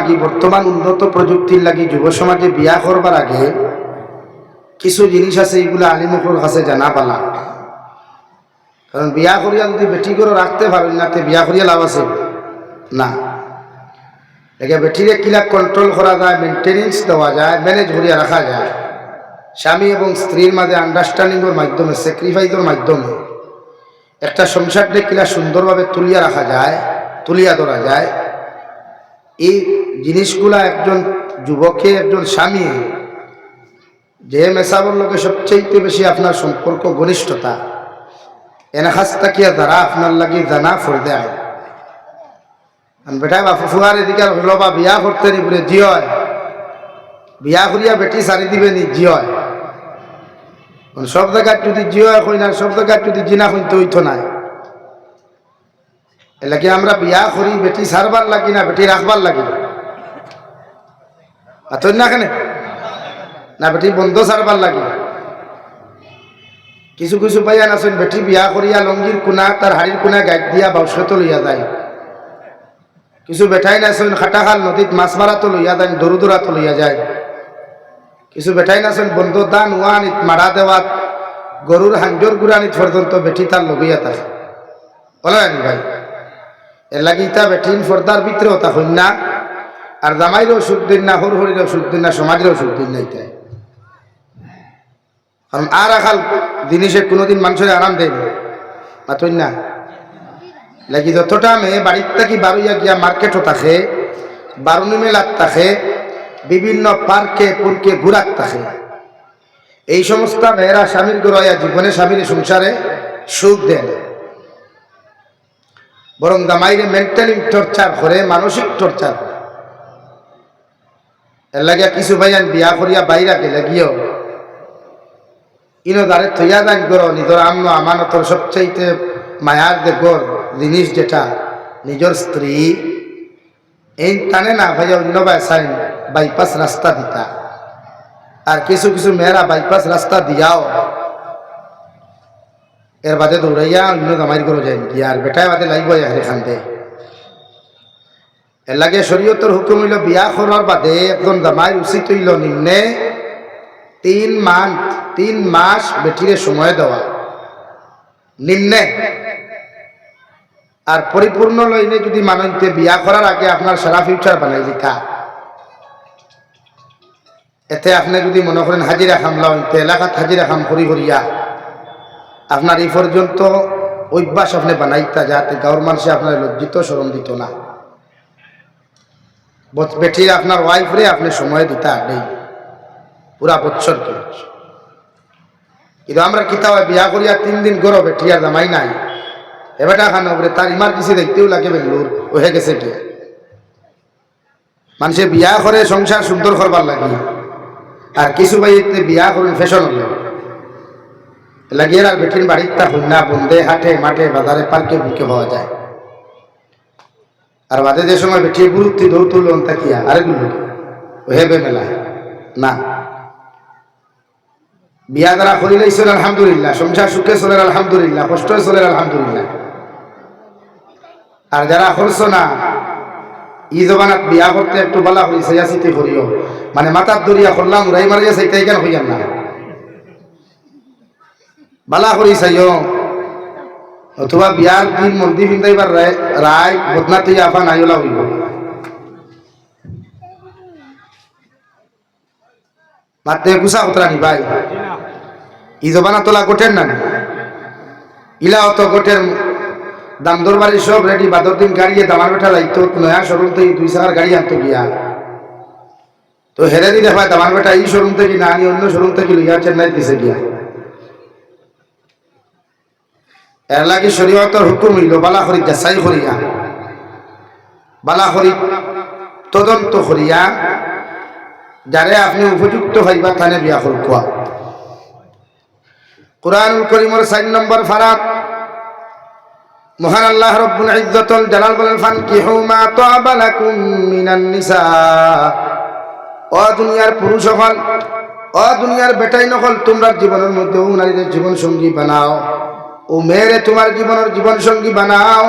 লাগি বর্তমান উন্নত প্রযুক্তির লাগি যুব সমাজে বিয়া করবার আগে কিছু জিনিস আছে, এইগুলো আলিমুখর কাছে জানা পালা। কারণ বিয়া করিয়া যদি বেটি করে রাখতে পারেন না, তে বিয়া করিয়া লাভ আছে না। একে বেটিরে কিলা কন্ট্রোল করা যায়, মেনটেনেন্স দেওয়া যায়, ম্যানেজ করিয়া রাখা যায়, স্বামী এবং স্ত্রীর মাঝে আন্ডারস্ট্যান্ডিংয়ের মাধ্যমে, স্যাক্রিফাইসের মাধ্যমে একটা সংসারকে কিলা সুন্দরভাবে তুলিয়া রাখা যায়, তুলিয়া ধরা যায়, এই জিনিসগুলা একজন যুবকে, একজন স্বামী যে মেসাবর লোকে সবচেয়ে বেশি আপনার সম্পর্ক ঘনিষ্ঠতা এনাখাস তাকিয়া দ্বারা আপনার লাগি জানা ফরদে আয়। বেটা বা ফুফুয়ার এদিকে হলো বা বিয়া করতে নি বলে জি হয়, বিয়া করিয়া বেটি সারি দিবে নি জি হয়। সব জায়গায় যদি জি হয় কই না, সব জায়গায় যদি জিনা কইতে হইতো না। এলাকি আমরা বিয়া করি বেটি সারবার লাগি না বেটি রাখবার লাগি আতই না কেন না, বেটি বন্ধ সারবার লাগি। কিছু কিছু পাইয়ান আছেন বেটি বিয়া করিয়া লঙ্গির কোনা তার হাড়ির কোনা গাইড দিয়া বাউসত লইয়া যায়। কিছু বেঠাই নাছেন খাটাখাল নদীত মাছ মারাতো লইয়া যায়, দরু দৌড়াতো লইয়া যায়। কিছু বেঠাই নাছেন বন্ধ দান ওয়ানিত মারা দেওয়াত গরুর হাঞ্জর গুড়ানিত পর্যন্ত বেটি তার লগিয়া থাকে। বলো ভাই, এর লাগি ইতা বেঠিন ফর্দার ভিতরেও তা হইন না, আর জামাইরেও সুখ দিন না, হর হরিরেও সুখ দিন না, সমাজেরও সুখ দিন না। ইতাই কারণ আর আখাল জিনিসে কোনোদিন মানুষের আরাম দেয় না, তৈন না লাগি। যতটা মেয়ে বাড়ির থাকি বারুইয়া গিয়া মার্কেটও থাকে, বারুনি মেলাত থাকে, বিভিন্ন পার্কে পুরকে ঘুরাত থাকে, এই সমস্ত মেয়েরা স্বামীর গড়াইয়া জীবনে স্বামীর সংসারে সুখ দেন, বরং জামাইরে মেন্টালি টর্চার করে, মানসিক টর্চার করে। এর লাগিয়া কিছু ভাইয়ান বিয়া করিয়া বাইরা গেলে গিয়েও ইনো দাঁড়ে থইয়া দান করো নিজের আম্ন আমানতর সবচাইতে মায়ার যে গড় জিনিস, যেটা নিজের স্ত্রী, এই টানে না ভাইয়া অন্য সাইন বাইপাস রাস্তা দিতা। আর কিছু কিছু মেয়েরা বাইপাস রাস্তা দিয়াও এর বাদে দৌড়াইয়া অন্য জামাইর করে যায় গিয়া, আর বেটায় বাদে লাগব এখান দে। এর লাগে শরীয়তের হুকুম হইল বিয়া করার বাদে একজন জামাইর উচিত হইল নিম্নে 3 মাস বেটিরে সময় দেওয়া নিম্নে। আর পরিপূর্ণ লইনে যদি মানতে বিয়া করার আগে আপনার সারা ফিউচার বানাই দিতা, এতে আপনি যদি মনে করেন হাজিরা খামলা হইতে এলাকাত হাজিরা খাম করি করিয়া আপনার এই পর্যন্ত অভ্যাস আপনি বানাইতা, যাতে গাঁর মানুষে আপনার লজ্জিত শরম দিত না। বেটির আপনার ওয়াইফরে আপনি সময় দিতা নেই পুরা বছর কি। কিন্তু আমরা কিতাব বিয়া করিয়া 3 দিন গরো বেটি আর জামাই নাই, এবারটা খান তার ইমার্জেন্সি দেখতেও লাগে বেঙ্গলোর হয়ে গেছে কি। মানুষে বিয়া করে সংসার সুন্দর করবার লাগে, আর কিছু ভাই বিয়া করেন ফ্যাশন হলে লাগিয়ে আর বেটির বাড়ির তা হইনা বন্ধে হাটে মাঠে বাজারে পার্কে বুকে পাওয়া যায়। আর বাদে যে সময় বেটির গুরুত্ব দৌতুল তাকিয়া আরেকগুলো হেবে মেলা না। বিয়া দ্বারা করিলেই চলে আলহামদুলিল্লাহ, সংসার সুখে চলে আলহামদুলিল্লাহ, কষ্ট চলে আলহামদুলিল্লাহ। আর যারা করছ না, ই জবানাত বিয়া করতে একটু বলা হই সাইয়াসিতে করিও, মানে মাথার দরিয়া করলাম উড়াই মারিয়া সেইটাই কেন হইয়ান না, বালা করি চাইও। অথবা বিয়ার দিন মন্দির ফিন্দাইবার রায় বদনা তুই আফা নাইলা হইব। মাতে গুছা উতরানি ভাই, ই জবানা তোলা গোটের না, ইলা অত গোটের দাম দরবারি সব রেডি। বাদর দিন গাড়িয়ে দামার বেঠা যাইতো নয়া শোরুম থেকে 2 চাকার গাড়ি আনতো গিয়া, তো হেরে দি দেখা দামার বেটা এই শোরুম থেকে না আনি অন্য শোরুম থেকে লইয়া চেন্নাই দিছে গিয়া। এর লাগে শরীয়তের হুকুম হইল বালা করি যাচাই করিয়া, বালা করি তদন্ত করিয়া যারে আপনি উপযুক্ত হইবা থানে বিয়া করব। কুরআনুল কারীমের 4 নম্বর ফারাক মহান আল্লাহ রব্বুল ইজ্জতুল জালাল বলেন, ফানকিহু মা তাবা লাকুম মিনান নিসা। ও দুনিয়ার পুরুষ হল, ও দুনিয়ার বেটাই নকল, তোমরা জীবনের মধ্যে ও নারীদের জীবন সঙ্গী বানাও। ও মেয়েরে তোমার জীবনের জীবন সঙ্গী বানাও,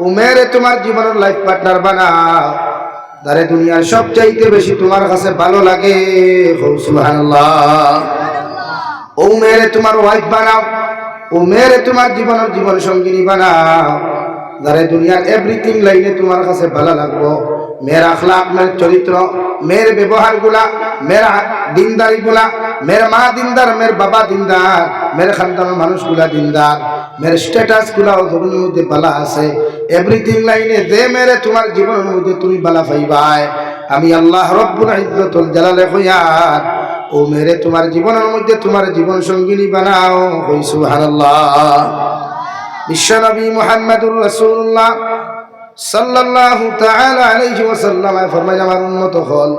ও মেয়েরে তোমার জীবনের লাইফ পার্টনার বানাও। যারে দুনিয়ার সবচাইতে বেশি তোমার কাছে ভালো লাগে, সুবহানাল্লাহ। ও মেয়েরে তোমার ওয়াইফ বানাও, ও মেয়েরে তোমার জীবন সঙ্গিনী বানাও, যারে দুনিয়ার এভরিথিং লাইনে তোমার কাছে ভালো লাগবো। মেয়ের আখলাক, মেয়ের চরিত্র, মেয়ের ব্যবহার গুলা, মেয়ের দিনদারি গুলা, মেয়ের মা দিনদার, মেয়ের বাবা দিনদার, মেয়ের খানদানের মানুষগুলা দিনদার, মেয়ের স্ট্যাটাস গুলাও জীবনের মধ্যে বালা আছে। এভরিথিং লাইনে যে মেয়েরে তোমার জীবনের মধ্যে তুমি বালা পাইবাই, আমি আল্লাহ রব্বুল ইজ্জতুল জালালে কইয়ার ও মেয়েরে তোমার জীবনের মধ্যে তোমার জীবন সঙ্গিনী বানাও, কই সুবহানাল্লাহ। বিশ্বনবী মুহাম্মদুর রাসূলুল্লাহ সাল্লাল্লাহু তাআলা আলাইহি ওয়াসাল্লাম ফরমায়, আমার উম্মত হল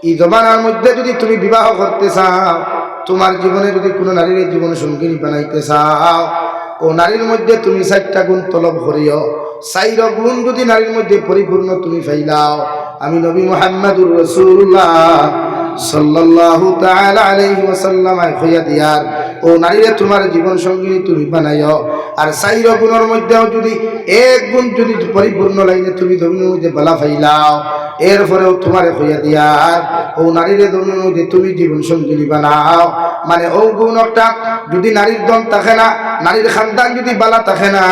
এই জমানার মধ্যে যদি তুমি বিবাহ করতে চাও, তোমার জীবনে যদি কোনো নারীর জীবন সঙ্গিনী বানাইতে চাও, ও নারীর মধ্যে তুমি 4টা গুণ তলব করিও। 4 গুণ যদি নারীর মধ্যে পরিপূর্ণ তুমি পাইলাও, আমি নবী মুহাম্মদুর রাসূলুল্লাহ সাল্লাল্লাহু তাআলা আলাইহি ওয়াসাল্লাম কইয়া দিয়ার ও নারীরে তোমার জীবন সঙ্গিনী তুমি বানাইও। আর 4 গুণের মধ্যেও যদি 1 গুণ যদি পরিপূর্ণ লাইনে তুমি ধর্মের মধ্যে বালা পাইলাও, এরপরেও তোমারে কইয়া দিয়ার ও নারীরে ধর্মের মধ্যে তুমি জীবন সঙ্গিনী বানাও। মানে ও গুণটা যদি নারীর দম থাকে না, নারীর খানদান যদি বালা থাকে না,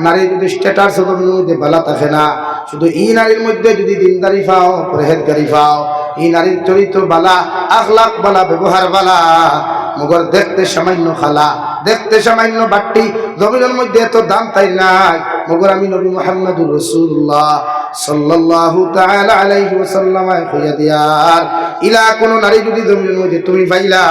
নারীর যদি স্ট্যাটাস ধর্মের মধ্যে বালা থাকে না, শুধু এই নারীর মধ্যে যদি দিনদারি পাও, পরহেজগারি পাও, এই নারীর চরিত্র বালা, আখলাক বালা, ব্যবহার বালা, মগর দেখতে সামান্য খালা, দেখতে সামান্য বাট্টি, জমিনের মধ্যে এত দাম তাই নাই, মগর আমি নবী মুহাম্মদুর রাসূলুল্লাহ সাল্লাল্লাহু তাআলা আলাইহি ওয়াসাল্লাম কইয়া দিয়ার ইলা কোন নারী যদি জমিনের মধ্যে তুমি পাইলা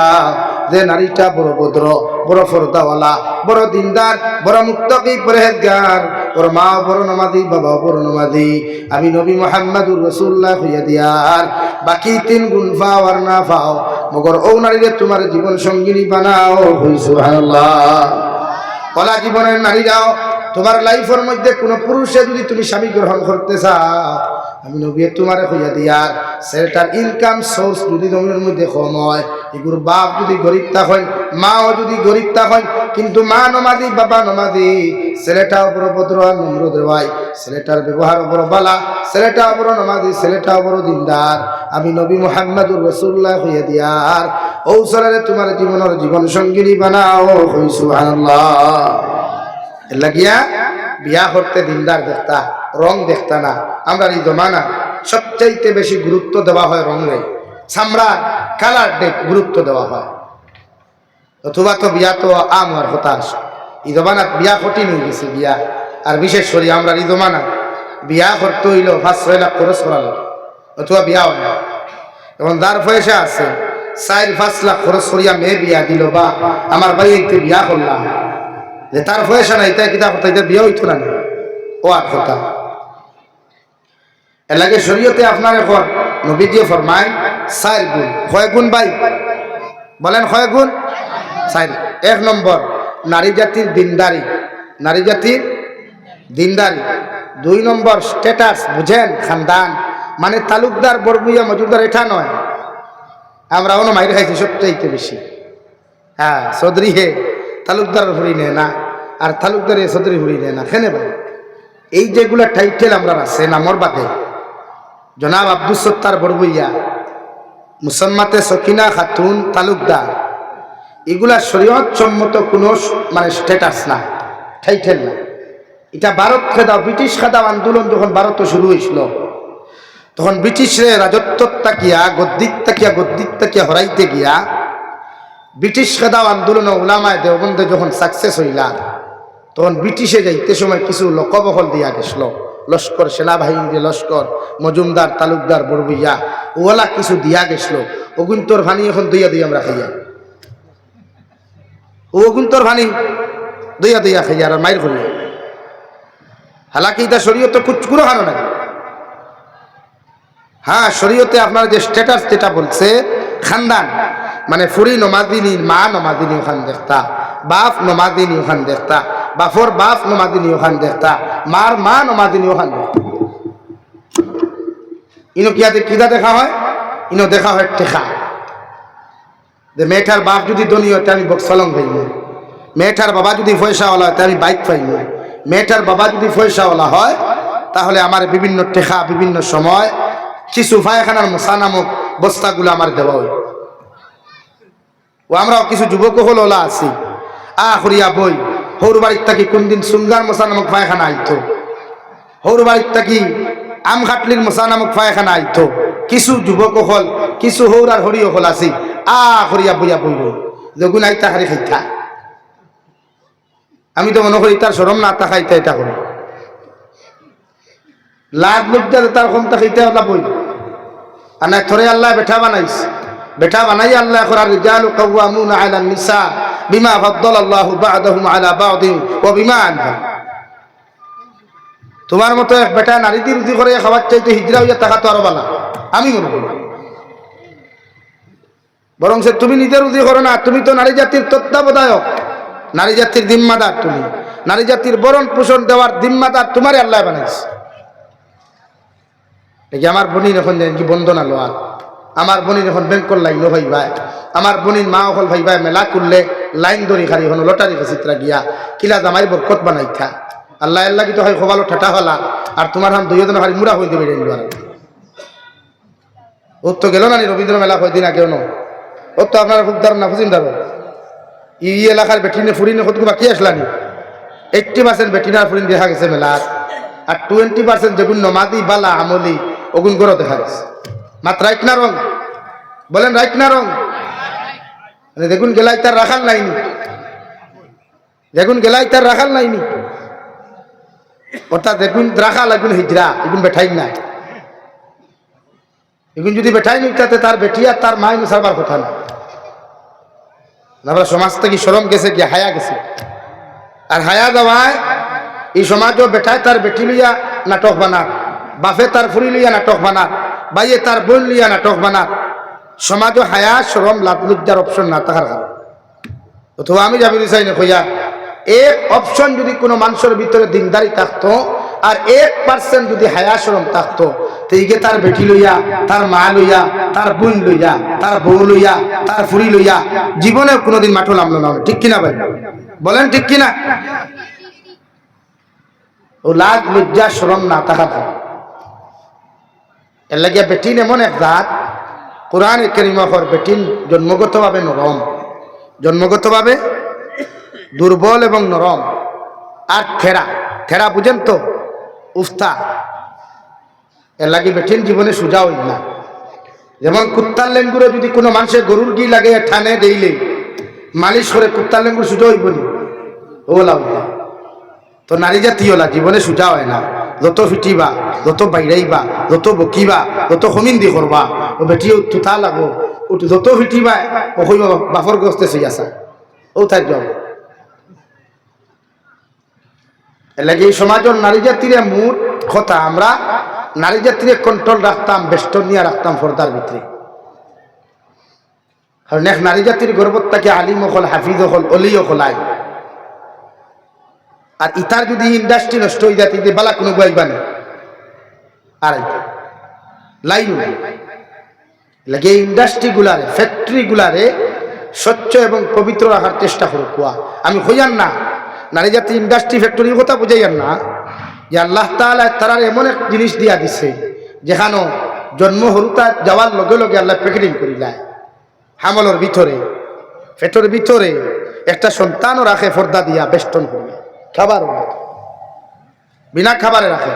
যে নারীটা বড় ভদ্র, বড় পর্দাওয়ালা, বড় দিনদার, বড় মুত্তাকি, পরহেজগার, ওর মা বড় নামাজি, বাবা বড় নামাজি, আমি নবী মুহাম্মদুর রাসূলুল্লাহ কইয়া দিয়ার বাকি 3 গুণ পাও আর না পাও, মগর ও নারীরে তোমার জীবন সঙ্গিনী বানাও, সুবহানাল্লাহ। কলা জীবনের নারীরাও তোমার লাইফের মধ্যে কোনো পুরুষে যদি তুমি স্বামী গ্রহণ করতে চাও, আমি নবী তোমারে কইয়া দিয়ার ছেলেটার ইনকাম সোর্স যদি জমির মধ্যে কম হয়, এগুলোর বাপ যদি গরিব থাকেন, মাও যদি গরিব থাকেন, কিন্তু মা নমাজি, বাবা নমাজি, ছেলেটাও বড় ভদ্র আর নম্র দেওয়াই, ছেলেটার ব্যবহার বড় বালা, ছেলেটাও বড় নমাজি, ছেলেটাও বড় দিনদার, আমি নবী মুহাম্মদুর রাসূলুল্লাহ কইয়া দিয়ার ও ছেলেরে তোমার জীবনের জীবন সঙ্গিনী বানাও, কই সুবহানাল্লাহ। লাগিয়া বিয়া করতে দিনদার দেখতা, রং দেখতা না। আমরা এই জমানা সবচাইতে বেশি গুরুত্ব দেওয়া হয় রঙে, চামড়ার কালার গুরুত্ব দেওয়া হয়, অথবা তো বিয়া তো আমার হতাশ। এই জমানা বিয়া কঠিন হয়ে গেছে বিয়া, আর বিশেষ করে আমরা এই জমানা বিয়া করতে হইল 5-6 লাখ খরচ করালো, অথবা বিয়া হয় না। এখন যার পয়সা আছে 4-5 লাখ খরচ করিয়া মেয়ে বিয়া দিল, বা আমার ভাই একটু বিয়া করলাম, যে তার পয়সা নাই তাই কিতাব তাই বিয়া হইতো না, ও আর কথা। এর লাগে শরীয়তে আপনার এখন নবীজি ফরমায় 4 গুণ। কয় গুণ ভাই বলেন? কয় গুণ? 4। 1 নম্বর নারী জাতির দিনদারি, নারী জাতির দিনদারি। 2 নম্বর স্ট্যাটাস, বুঝেন, খানদান, মানে তালুকদার, বরগুইয়া, মজুমদার, এটা নয়। আমরা অন্য মাইর খাইছি সবচাইতে বেশি। হ্যাঁ, চৌধুরী হে তালুকদার ভরি নেয় না, আর তালুকদার এ চৌধুরী ভরি নেয় না। খেনে ভাই এই যেগুলা টাইটেল আমরা আছে নামর বাদে, জনাব আব্দুল সত্তার বরগুইয়া, মুসম্মাতে সকিনা খাতুন তালুকদার, এগুলা শরীয়ত সম্মত কোনো মানে স্ট্যাটাস না, টাইটেল না। এটা ভারত খেদাও, ব্রিটিশ খেদাও আন্দোলন যখন ভারতে শুরু হয়েছিল, তখন ব্রিটিশরে রাজত্ব তাকিয়া গদ্দিক তাকিয়া হরাইতে গিয়া ব্রিটিশ খেদাও আন্দোলন উলামায়ে দেওবন্দে যখন সাকসেস হইলা, তখন ব্রিটিশে যাইতে সময় কিছু লোকবহল দিয়া গেছিল, লস্কর, সেনাবাহিনী লস্কর, মজুমদার, তালুকদার, বরবইয়া, ওলা কিছু দিয়া গেছিল। অগুন্তর ভানি এখন দইয়া দইয়া আমরা খাইয়া, অগুন্তর ভানি দইয়া দইয়া খাইয়া আর মাইর করিয়া। হালাকি এটা শরীয়তে কুচকুরো খানো না। হ্যাঁ, শরীয়তে আপনার যে স্ট্যাটাস যেটা বলছে খানদান, মানে ফুরি নমাদিনী, মা নমাদিনী ওখান দেখতা, বাপ নমাদিনী ওখান দেখতা, বাপর বাপ নমাদিনী ওখান দেখতা, মার মা নমাদিনী ওখান দেখতা। ইনো কিদা দেখা হয়? ইনো দেখা হয় টেকা। যে মেয়েটার বাপ যদি ধনী হয় আমি বক্সলং পাইব, মেয়েটার বাবা যদি পয়সাওয়ালা হয় আমি বাইক পাইব, মেয়েটার বাবা যদি পয়সাওয়ালা হয় তাহলে আমার বিভিন্ন টেকা বিভিন্ন সময় কিছু পায়খানার মশা নামক বস্তাগুলো আমার দেওয়া হয়। ও আমরাও কিছু যুবক হল ওলা আছি আখরিয়া বই হৌর বাড়ির থাকি কোনদিন সুঙ্গার মশা নামক পায়খানা আইতো, হৌর বাড়ির থাকি আম খাটলির মশা নামক পায়খানা আইতো। কিছু যুবক হল কিছু হৌর আর হরিও হল আছি আখরিয়া বইয়া বইব যগুন আইতা হারি খাইতা। আমি তো মনে করি তার সরম না তা খাইতে এটা করি লাভ লুকতে তার ক্ষমতা খাইতে ওলা বই। আর না থরে আল্লাহ বেঠা বানাইস, বেঠা বানাই আল্লাহ করার রিজালু কাওয়ামুনা আলা নিসা বিমা ফাদ্দালাল্লাহু বা'দাহুম আলা বা'দিন ওয়া বিমা আনফাক। তোমার মতো এক বেটা নারী দিয়ে রুজি করে খাবার চাইতে হিজরা হইয়া টাকা তো আরো বালা আমি মনে করি। বরং সে তুমি নিজে রুজি করো না, তুমি তো নারী জাতির তত্ত্বাবধায়ক, নারী জাতির জিম্মাদার। তুমি নারী জাতির বরণ পোষণ দেওয়ার জিম্মাদার তোমারই আল্লাহ বানাইছে। দেখি আমার বোনির এখন কি বন্ধনা লোয়া, আমার বোনির এখন ব্যাংকর লাইনও ভাইবাই, আমার বোনির মা অকল ভাইবাই মেলা করলে লাইন দড়ি খারি হন লটারি চিত্রা গিয়া কিলা জামাই বরকত বানাই খা আল্লাহ আল্লাহ কি তো হয় খোবালো ঠাটা হলা আর তোমার হাম দুইজন খালি মুড়া হয়ে দেবে ওর তো গেল না রবীন্দ্র মেলা কয়দিন আগেও ন ওর তো আপনারা খুব দারুণ না বুঝিন দারো ই এলাকার বেটিনে ফুরিনে কত বাকি আসলানি 80% বেটিনার ফুরিন দেখা গেছে মেলার, আর 20% যেগুন নমাদি বালা আমলি ওগুন গড় দেখা গেছে। মাত্র রাইট না রং বলেন, রাইট না রং? দেখুন গেলাই তার রাখাল নাইনি, দেখুন গেলাই তার রাখাল নাইনি, অর্থাৎ দেখুন রাখাল এগুন হিজরা এগুন বেঠাই নাই। এগুন যদি বেঠাই নিতে তার বেটিয়া তার মাই সারবার কথা না। আমরা সমাজ থেকে শরম গেছে কি হায়া গেছে, আর হায়া দেওয়ায় এই সমাজও বেঠায় তার বেটি লইয়া নাটক বানার, বাপে তার ফুরি লইয়া নাটক বানার, বাইয়ে তার বোন লইয়া নাটক বানার। সমাজও হায়া শরম লাভলুজ্জার অপশন না থাকার কারণ। অথবা আমি যাবি চাই না কইয়া এক অপশন যদি কোনো মানুষের ভিতরে দিনদারি থাকতো আর 1% যদি হায়া শরম থাকতো তেইকে তার বেটি লইয়া তার মা লইয়া তার বোন লইয়া তার বউ লইয়া তার ফুরি লইয়া জীবনে কোনোদিন মাঠো নামলো না। ঠিক কিনা ভাই বলেন, ঠিক কিনা? ও লাজ লজ্জা শরম না থাকা থাকে। এর লাগিয়া বেটিন এমন এক জাত কোরআন কারীমে বেটিন জন্মগতভাবে নরম, জন্মগতভাবে দুর্বল এবং নরম। আর থেরা থেরা বুঝেন তো, উফতা। এর লাগে বেঠিন জীবনে সোজা হইল না। যেমন কুত্তার লেঙ্গুরে যদি কোনো মানুষের গরুর গি লাগে ঠানে দেইলে মালিশ করে কুত্তার লেঙ্গুর সোজা হইব নি? ওলা উঠা তো নারী জাতি ওলা জীবনে সোজা হয় না। যত ফিটিবা, যত বাইরাইবা, যত বকিবা, যত হমিন্দি করবা, ও বেটি থুথা লাগো, যত ফিটিবা ও কইব বাফর গস্তে সই আসা ও থাক যাও। এর লাগে এই সমাজের নারী জাতির মূল কথা আমরা নারী জাতির কন্ট্রোল রাখতাম, বেষ্টন নিয়ে রাখতাম পর্দার ভিতরে। কারণ এক নারী জাতির গর্বত্তাকে আলিম হল, হাফিজ হল, অলি হলাই। আর ইতার যদি ইন্ডাস্ট্রি নষ্ট হয়ে যায় যদি বালা কোনো গাইবানি আর লাইন লাগে এই ইন্ডাস্ট্রি গুলারে, ফ্যাক্টরি গুলারে স্বচ্ছ এবং পবিত্র রাখার চেষ্টা করো। কুয়া আমি হইয়ান না নারী জাতির ইন্ডাস্ট্রি ফ্যাক্টরির কথা বুঝাইয়ান না যে আল্লাহ তাআলা তারা এমন এক জিনিস দিয়া দিছে যেখানে জন্ম হরুতা যাওয়ার লগে লগে আল্লাহ প্যাকেটিং করি যায় হামলের ভিতরে, পেটের ভিতরে একটা সন্তানও রাখে পর্দা দিয়া বেষ্টন করিয়া খাবার বিনা খাবারে রাখে।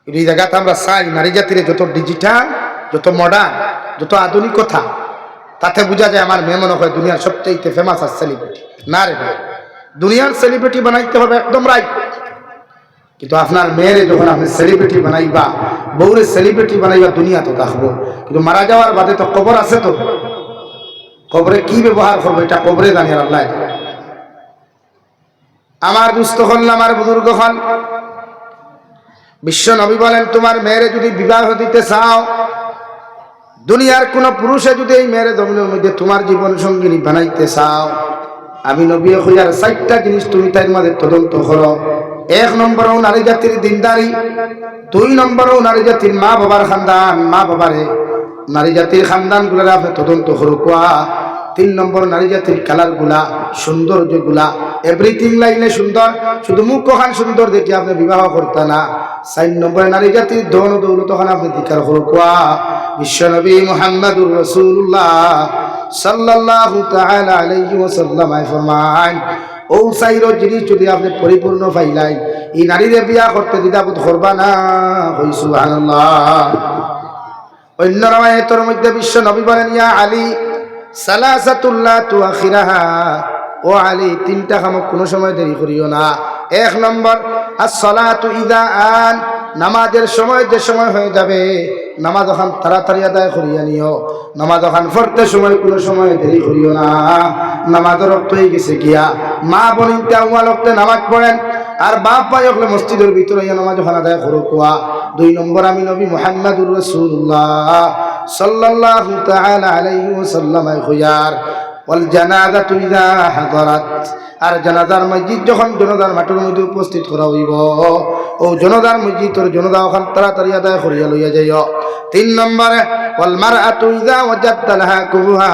এই জায়গাতে আমরা চাই নারী জাতির যত ডিজিটাল, যত মডার্ন, যত আধুনিকতা, তাতে বোঝা যায় আমার মেয়ে মনে হয় দুনিয়ার সবচেয়ে ফেমাস আর সেলিব্রিটি। না রে ভাই, দুনিয়ার সেলিব্রিটি বানাইতে হবে একদম রাইট, কিন্তু আপনার মেয়েরে যখন আপনি সেলিব্রিটি বানাইবা, বউরে সেলিব্রিটি বানাইবা, দুনিয়া তো থাকবো, কিন্তু মারা যাওয়ার বাদে তো কবর আছে। তো কবরে কি ব্যবহার করবো এটা কবরে জানিয়ে আল্লাহ। আমার দুস্থ হল, আমার বুজুর্গ হল, বিশ্ব নবী বলেন তোমার মেয়েরে যদি বিবাহ দিতে চাও, দুনিয়ার কোন পুরুষে যদি এই মেয়েরে জমিনের মধ্যে তোমার জীবন সঙ্গিনী বানাইতে চাও, আমি নবী হইয়ার 4টা জিনিস তুমি তার মাঝে তদন্ত করো। 1 নম্বরও নারী জাতির দিনদারি, 2 নম্বরও নারী জাতির মা বাবার খানদান, মা বাবারে নারী জাতির খানদান গুলার আপনি তদন্ত করো। 3 তিন নম্বর নারী জাতির কালারগুলা, সৌন্দর্যগুলা, এভরিথিং লাইনে সুন্দর, শুধু মুখখান সুন্দর দেখে আপনি বিবাহ করতে না। 4 নম্বরে নারী জাতির ধন দৌলত খান আপনি দিকার হরকুয়া। বিশ্বনবী মুহাম্মদুর রাসূলুল্লাহ সাল্লাল্লাহু তাআলা আলাইহি ওয়াসাল্লাম ফরমান, ও সাইরো জিনিস যদি আপনি পরিপূর্ণ পাইলাই, এই নারীরে বিয়া করতে দ্বিধাবোধ করবা না। হই সুবহানাল্লাহ। অন্য রাওয়ায়াতের মধ্যে বিশ্ব নবী বলেন, ইয়া আলী সালাসাতুল্লাহ তুআখিরাহা, ও আলী তিনটা কাম কোনো সময় দেরি করিও না। 1 নম্বর as-salatu ইযা আন, নামাজের সময় যে সময় হয়ে যাবে নামাজ ওখান তাড়াতাড়ি আদায় করিয়া নিও। নামাজ ওখান পড়তে সময় কোনো সময় দেরি করিও না। নামাজের রক্ত হয়ে গেছে গিয়া মা বোনিনটা ওয়ালতে নামাজ পড়েন, আর বাপ ভাই হলে মসজিদের ভিতরে নামাজ ওখান আদায় করো কুয়া। 2 নম্বর আমি নবী মুহাম্মদুর রাসূলুল্লাহ সাল্লাল্লাহু তাআলা আলাইহি ওয়াসাল্লাম খুয়ার ওয়াল জানাজাতু ইযা হাদারাত, আর জানাজার মসজিদ যখন জনতার মাঠের মধ্যে উপস্থিত করা হইব, ও জনতার মসজিদের জনতা ওখান তাড়াতাড়ি আদায় করিয়া লইয়া যাইও। 3 নম্বরে ওয়াল মারআতু ইযা ওয়াজাদতা লাহা কুহা,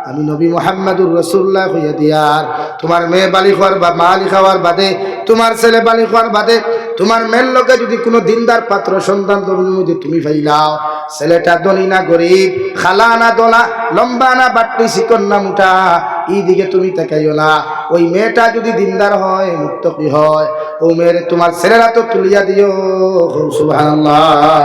আমি নবী মুহাম্মদুর রাসূলুল্লাহ কইয়া দিয়ার তোমার মেয়ে বালিগ হওয়ার বা মালিক হওয়ার বাদে, তোমার ছেলে বালিগ হওয়ার বাদে, তোমার মেয়ের লোকে যদি কোনো দিনদার পাত্র সন্তান জমির মধ্যে তুমি পাইলাও, ছেলেটা ধনী না গরিব, খালা না দোলা, লম্বা না বাট্টি, চিকন না মুঠা, এই দিকে তুমি তাকাইও না। ওই মেয়েটা যদি দিনদার হয়, মুত্তাকি হয়, ও মেয়ের তোমার ছেলেরা তো তুলিয়া দিও। সুবহানাল্লাহ।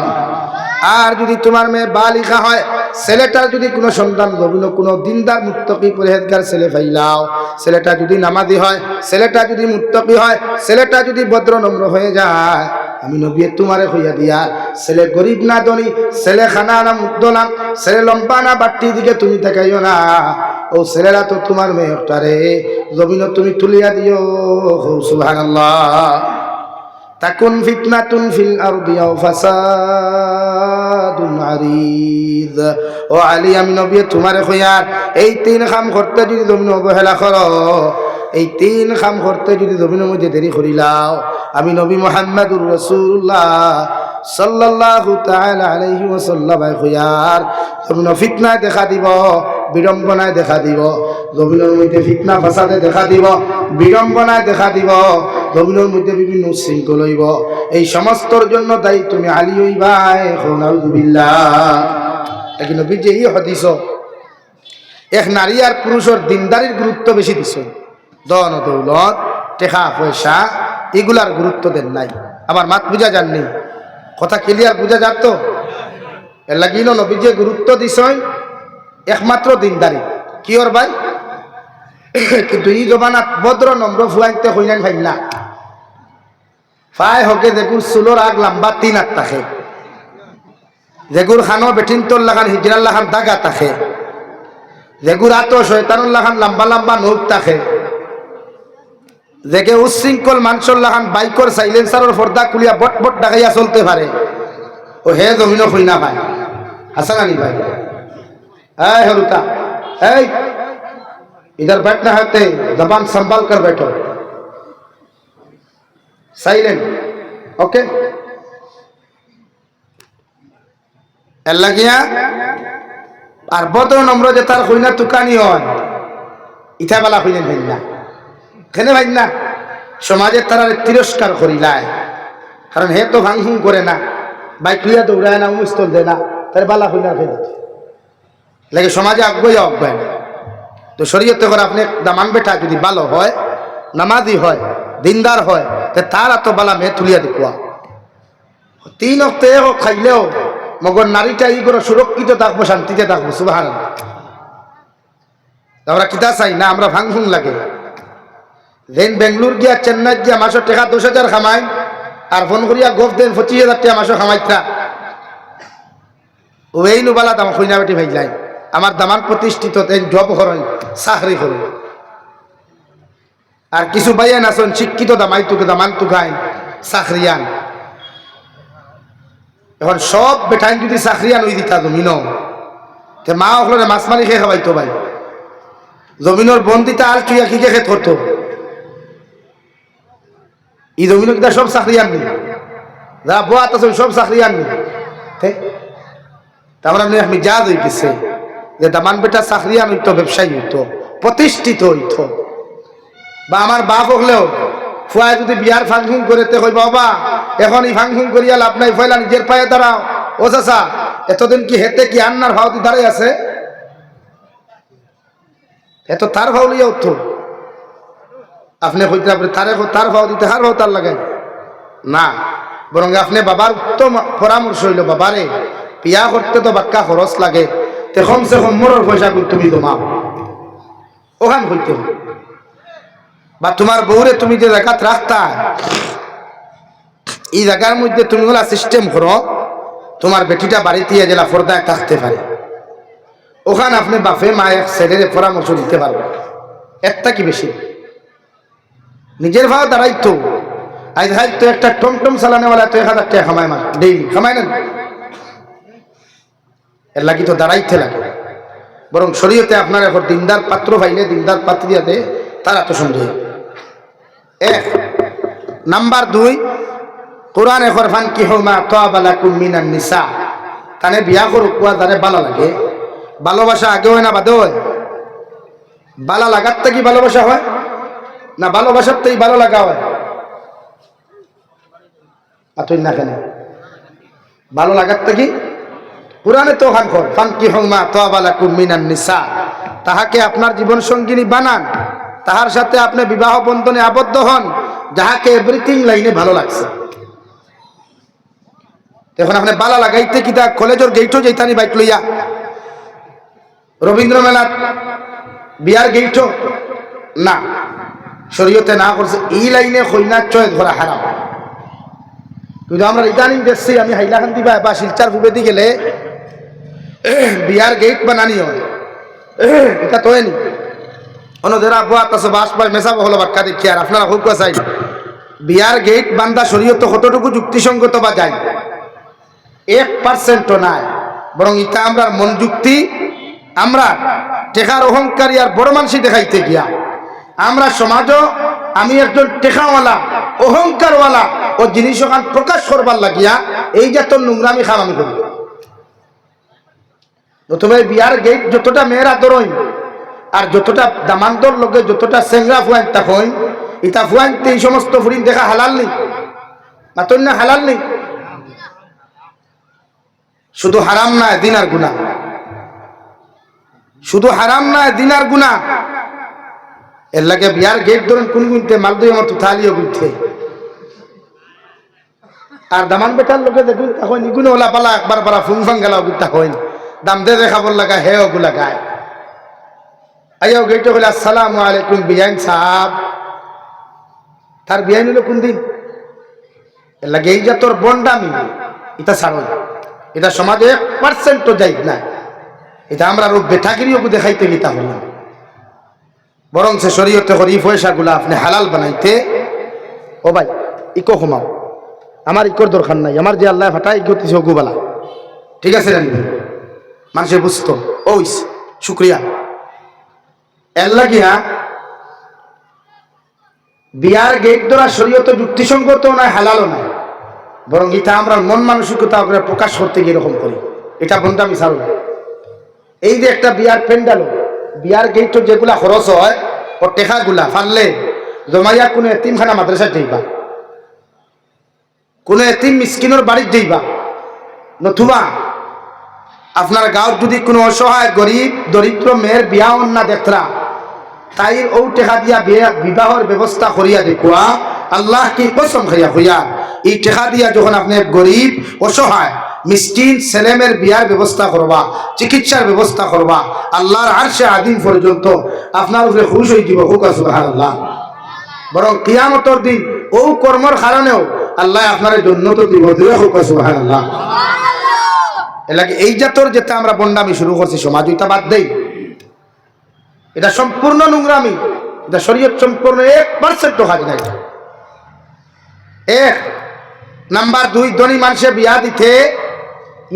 আর যদি তোমার মেয়ে বালিকা হয়, ছেলেটার যদি কোনো সন্তান জমিন কোনো দিনদার মুত্তাকি পরহেজগার ছেলে পাইলাও, ছেলেটা যদি নামাজি হয়, ছেলেটা যদি মুত্তাকি হয়, ছেলেটা যদি ভদ্র নম্র হয়ে যায়, আমি নবী তোমারে হইয়া দিয়া ছেলে গরিব না ধনী, ছেলে খানা না মুদ্দলাম, ছেলে লম্বা না বাট্টি দিকে তুমি তাকাইও না। ও ছেলেরা তো তোমার মেয়েটারে জমিন তুমি তুলিয়া দিও। সুবহানাল্লাহ। তাকুন ফিতনাতুন ফিল আরদি আও ফাসাদুন আরিদ, ও আলী আমি নবী তোমারে কইয়ার এই 3 কাম করতে যদি জমিন অবহেলা করো, এই 3 কাম করতে যদি জমিনের মধ্যে দেরি করিলাও, আমি নবী মুহাম্মদুর রাসূলুল্লাহ সাল্লাল্লাহু তাআলা আলাইহি ওয়াসাল্লাম কইয়ার জমিন ফিতনায় দেখা দিব, বিড়ম্বনায় দেখা দিব। জমিনের মধ্যে ফিতনা ফাসাদে দেখা দিব, বিড়ম্বনায় দেখা দিব, জমিনের মধ্যে বিভিন্ন উচ্ছৃঙ্খল হইব। এই সমস্তর জন্য দায়ী তুমি আলী হইবা। নাউযুবিল্লাহ। এখন নবী যে এই হাদিস এক নারী আর পুরুষের দিনদারির গুরুত্ব বেশি দিছ, ধন দৌলত টাকা পয়সা এগুলার গুরুত্ব দেন নাই। আমার মাত বুঝা যাননি, কথা ক্লিয়ার বুঝা যাত তো? এর লাগিল নবী যে গুরুত্ব দিছ একমাত্র দিনদারি। কি ওর ভাই? কিন্তু এই জমানাত ভদ্র নম্র ফুয়াইতে হইলেন ভাই না, ফাই হকে যেগুর চুলোর আগ লম্বা 3 হাত থাকে, যেগুর খানো বেঠিন তোর লাগান হিজরার লাগান দাগা থাকে, যেগুর আতো শয়তানুর লাগান লম্বা লম্বা নখ থাকে, যেকে উচ্ছৃঙ্খল মানুষের লাগান বাইকর সাইলেন্সারের পর্দা খুলিয়া বট বট ডাকাইয়া চলতে পারে, ও হে জমিনও হই না ভাই। হাসান আলী ভাই, এই হরুতা, এই इधर बैठना है, जबान संभाल कर बैठो, साइलेंट, ओके। अल्लाह किया আর বদর নম্র যে তার হইনা তুকানি হয়, ইথা বেলা হইলেন ভাই না, কেন ভাই না? সমাজের তারা তিরস্কার করিলায়, কারণ হে তো ভাঙফুং করে না, বাইক লিয়া দৌড়ায় না, মুস্তল দেয় না, তার বালা হইনা ফেলে লাগে সমাজে আগ্রহ অজ্ঞান। তো শরীয়তে করে আপনি দামান বেটা যদি ভালো হয়, নামাজি হয়, দিনদার হয়, তার এত বালা মেয়ে তুলিয়া দেখুয়া 3 অক্টে খাইলেও মগর নারীটা ই করে সুরক্ষিত থাকবো, শান্তিতে থাকবো। সুবহানাল্লাহ। আমরা কিতা চাই না, আমরা ভাঙফুং লাগে। যেন বেঙ্গলোর গিয়া চেন্নাই গিয়া মাসের টাকা 10,000 খামাই, আর ফোন করিয়া গোফ দেন 25,000 টাকা মাসে খামাইতা, ও এই নুবালা দাম খইনা বেটি ভাই যায়। আমার দামান প্রতিষ্ঠিত জব করেন, চাকরি করেন, আর কিছু বাইয়ান আছেন শিক্ষিত দামাই তুকে দামান তুকাইন চাকরিয়ান। এখন সব বেটাইন যদি চাকরিয়ান হয়ে দিতা জমিন, মা ওখানে মাছ মারি খেয়ে খাওয়াইতো ভাই, জমিনের বন্দিতা আর তুই কি খেত করতো, এই জমিন কিনা সব চাকরিয়ান নি, যারা বোয়াত আছে সব চাকরিয়ান নি। তারপরে আপনি মিজাজ হয়ে গেছে যে দামান বেটা চাকরিয়ান হইতো, ব্যবসায়ী হইতো, প্রতিষ্ঠিত হইতো। বা আমার বাপ হলেও ফুয়ায় যদি বিয়ার ফাংশন করে তে কই বাবা এখন এই ফাংশন করিয়া লাভ নাই, ফয়লা নিজের পায়ে দাঁড়াও। ও চাচা এতদিন কি হেতে কি আন্নার ভাও দাঁড়াই আছে? এত তার ভাও লিয়া উঠতো আপনি হইতে আপনি তার ভাও দিতে হার ভাও তার লাগাই না, বরং আপনি বাবার উত্তম পরামর্শ হইল, বাবারে বিয়া করতে তো বাক্কা খরচ লাগে, তে কমসে কম মোরর পয়সা তুমি জমাও ওখান হইতে। বা তোমার বউরে তুমি যে জায়গাত রাখতা এই জায়গার মধ্যে তুমি ওলা সিস্টেম করো তোমার বেটিটা বাড়িতে জেলা পর্দায় থাকতে পারে, ওখানে আপনি বাপে মায়ের ছেলের পরামর্শ দিতে পারবেন। একটা কি বেশি নিজের ভাও দাঁড়াইতো। আজ হয়তো একটা টমটম চালানেওয়ালা তো 1000 টাকা খামায় মাস ডেইলি খামায় না, এর লাগি তো দাঁড়াইতে লাগে। বরং শরীয়তে আপনার এখন দিনদার পাত্র পাইলে দিনদার পাত্রিয়াতে তারা তো সন্দেহ। এক নাম্বার 2 কোরআনে ফরফান কি হমা তাবালাকুম মিনান নিসা, তানে বিয়া করো কুয়া তারে ভালো লাগে। ভালোবাসা আগে হয় না বাদে হয়? ভালো লাগার থেকে ভালোবাসা হয় না ভালোবাসার থেকেই ভালো লাগা হয়? আতই না কেন ভালো লাগার থেকে? কোরআনে তো ওখান কর ফানকি হমা তাবালাকুম মিনান নিসা, তাহাকে আপনার জীবন সঙ্গিনী বানান, তাহার সাথে আপনি বিবাহ বন্ধনে আবদ্ধ হন যাহাকে এভরিথিং লাইনে ভালো লাগছে। এখন আপনি বালা লাগাইতে কিতা কলেজের গেইটও যাইতানি বাইক লইয়া, রবীন্দ্র মেলার বিয়ার গেইটও না, শরীয়তে না করছে এই লাইনে কইনার চয় ধরা হারাম। কিন্তু আমরা ইদানিং দেখছি, আমি হাইলাকান্দি বা শিলচার ফুবেদি গেলে বিয়ার গেট বানানি হয়, এটা তো হয়নি অন্যদের আবহাওয়া তাছে বাস পায় মেসা হলো বাক্কা দেখি। আর আপনারা হোক চাই বিয়ার গেট বান্দা শরীয়ত কতটুকু যুক্তিসঙ্গত বা যায় 1% নাই, বরং ইটা আমরা মন যুক্তি আমরা টেকার অহংকারী আর বড় মানুষই দেখাইতে গিয়া আমরা সমাজও আমি একজন টেকাওয়ালা অহংকারওয়ালা ও জিনিস ওখান প্রকাশ করবার লাগিয়া এই যে তোর নোংরামি খাম আমি করি। প্রথমে বিয়ার গেট যতটা মেয়েরা দরই আর যতটা দামান্তর লোকে যতটা সেংরা ফুয়াইন তা হইন ইটা ফুয়াইনতে এই সমস্ত ফুরিন দেখা হালাল নেই না তোর না হালাল নেই। শুধু হারাম না দিনার গুনাহ, শুধু হারাম না দিনার গুনাহ। এর লাগে বিয়ার গেট ধরেন কোন গুনতে মালদই আমার তো থালিও গুনতে আর দামান বেটার লোকে দেখুন তখন ইগুলো ওলা পালা একবার পারা ফুংফাং গেলাও গুতা হইন দাম দে খাবার লাগা হে ওগুলা গায় আইয়াও গেটে বলে আসসালামু আলাইকুম বিয়াইন সাহাব। তার বিয়াইন হলো কোন দিন? এর লাগে এই যে তোর বন্ডামি এটা ছাড়ো, এটা সমাজে 1% যাই না, এটা আমরা রূপ বেঠাগিরিও দেখাইতে গিতা হলাম। বরং সে শরীয়তে করি পয়সাগুলো আপনি হালাল বানাইতে ও ভাই ইকো কমাও, আমার ইকোর দরকার নাই, আমার যে আল্লাহ ফাটা ইকো দিছে ওগুবালা ঠিক আছে জানি মানুষের বুঝতো ওইস শুক্রিয়া। এর লাগিয়া বিয়ার গেট ধরা শরীয়ত যুক্তিসঙ্গত নাই হালালও নাই, বরং এটা আমরা মন মানসিকতা প্রকাশ করতে গিয়ে এরকম করি, এটা বন্ধামি ছাড়ো। এই যে একটা বিয়ার প্যান্ডাল বিয়ার গেট যেগুলা খরচ হয় ও টেকাগুলা ফাললে জমাইয়া কোনো এতিমখানা মাদ্রাসা দিবা, কোনো এতিম মিসকিনের বাড়ির দিবা, নতুবা আপনার গাঁৱত যদি কোনো অসহায় গরিব দরিদ্র মেয়ের বিয়া অন্যা দেখরা তাই ও টেকা দিয়া বিবাহর ব্যবস্থা করিয়া দেখুয়া আল্লাহ কি কসম খাইয়া হইয়া এই টেকা দিয়া যখন আপনি গরিব অসহায় মিসকিন ছেলেমের বিয়ার ব্যবস্থা করবা চিকিৎসার ব্যবস্থা করবা আল্লাহর আরশে আদিম পর্যন্ত আপনার উপরে খুশ হয়ে যাব হোক সুবহানাল্লাহ। বরং কিয়ামতের দিন ও কর্মর কারণেও আল্লাহ আপনার জান্নাত দিব হোক সুবহানাল্লাহ। এলাকে এই জাতর যেটা আমরা বন্ডামি শুরু করছি সমাজ এটা বাদ দেই, এটা সম্পূর্ণ নোংরামি, এটা শরীয়ত সম্পূর্ণ 1% হাজি নাই। এক নাম্বার 2 ধনী মানুষে বিয়া দিতে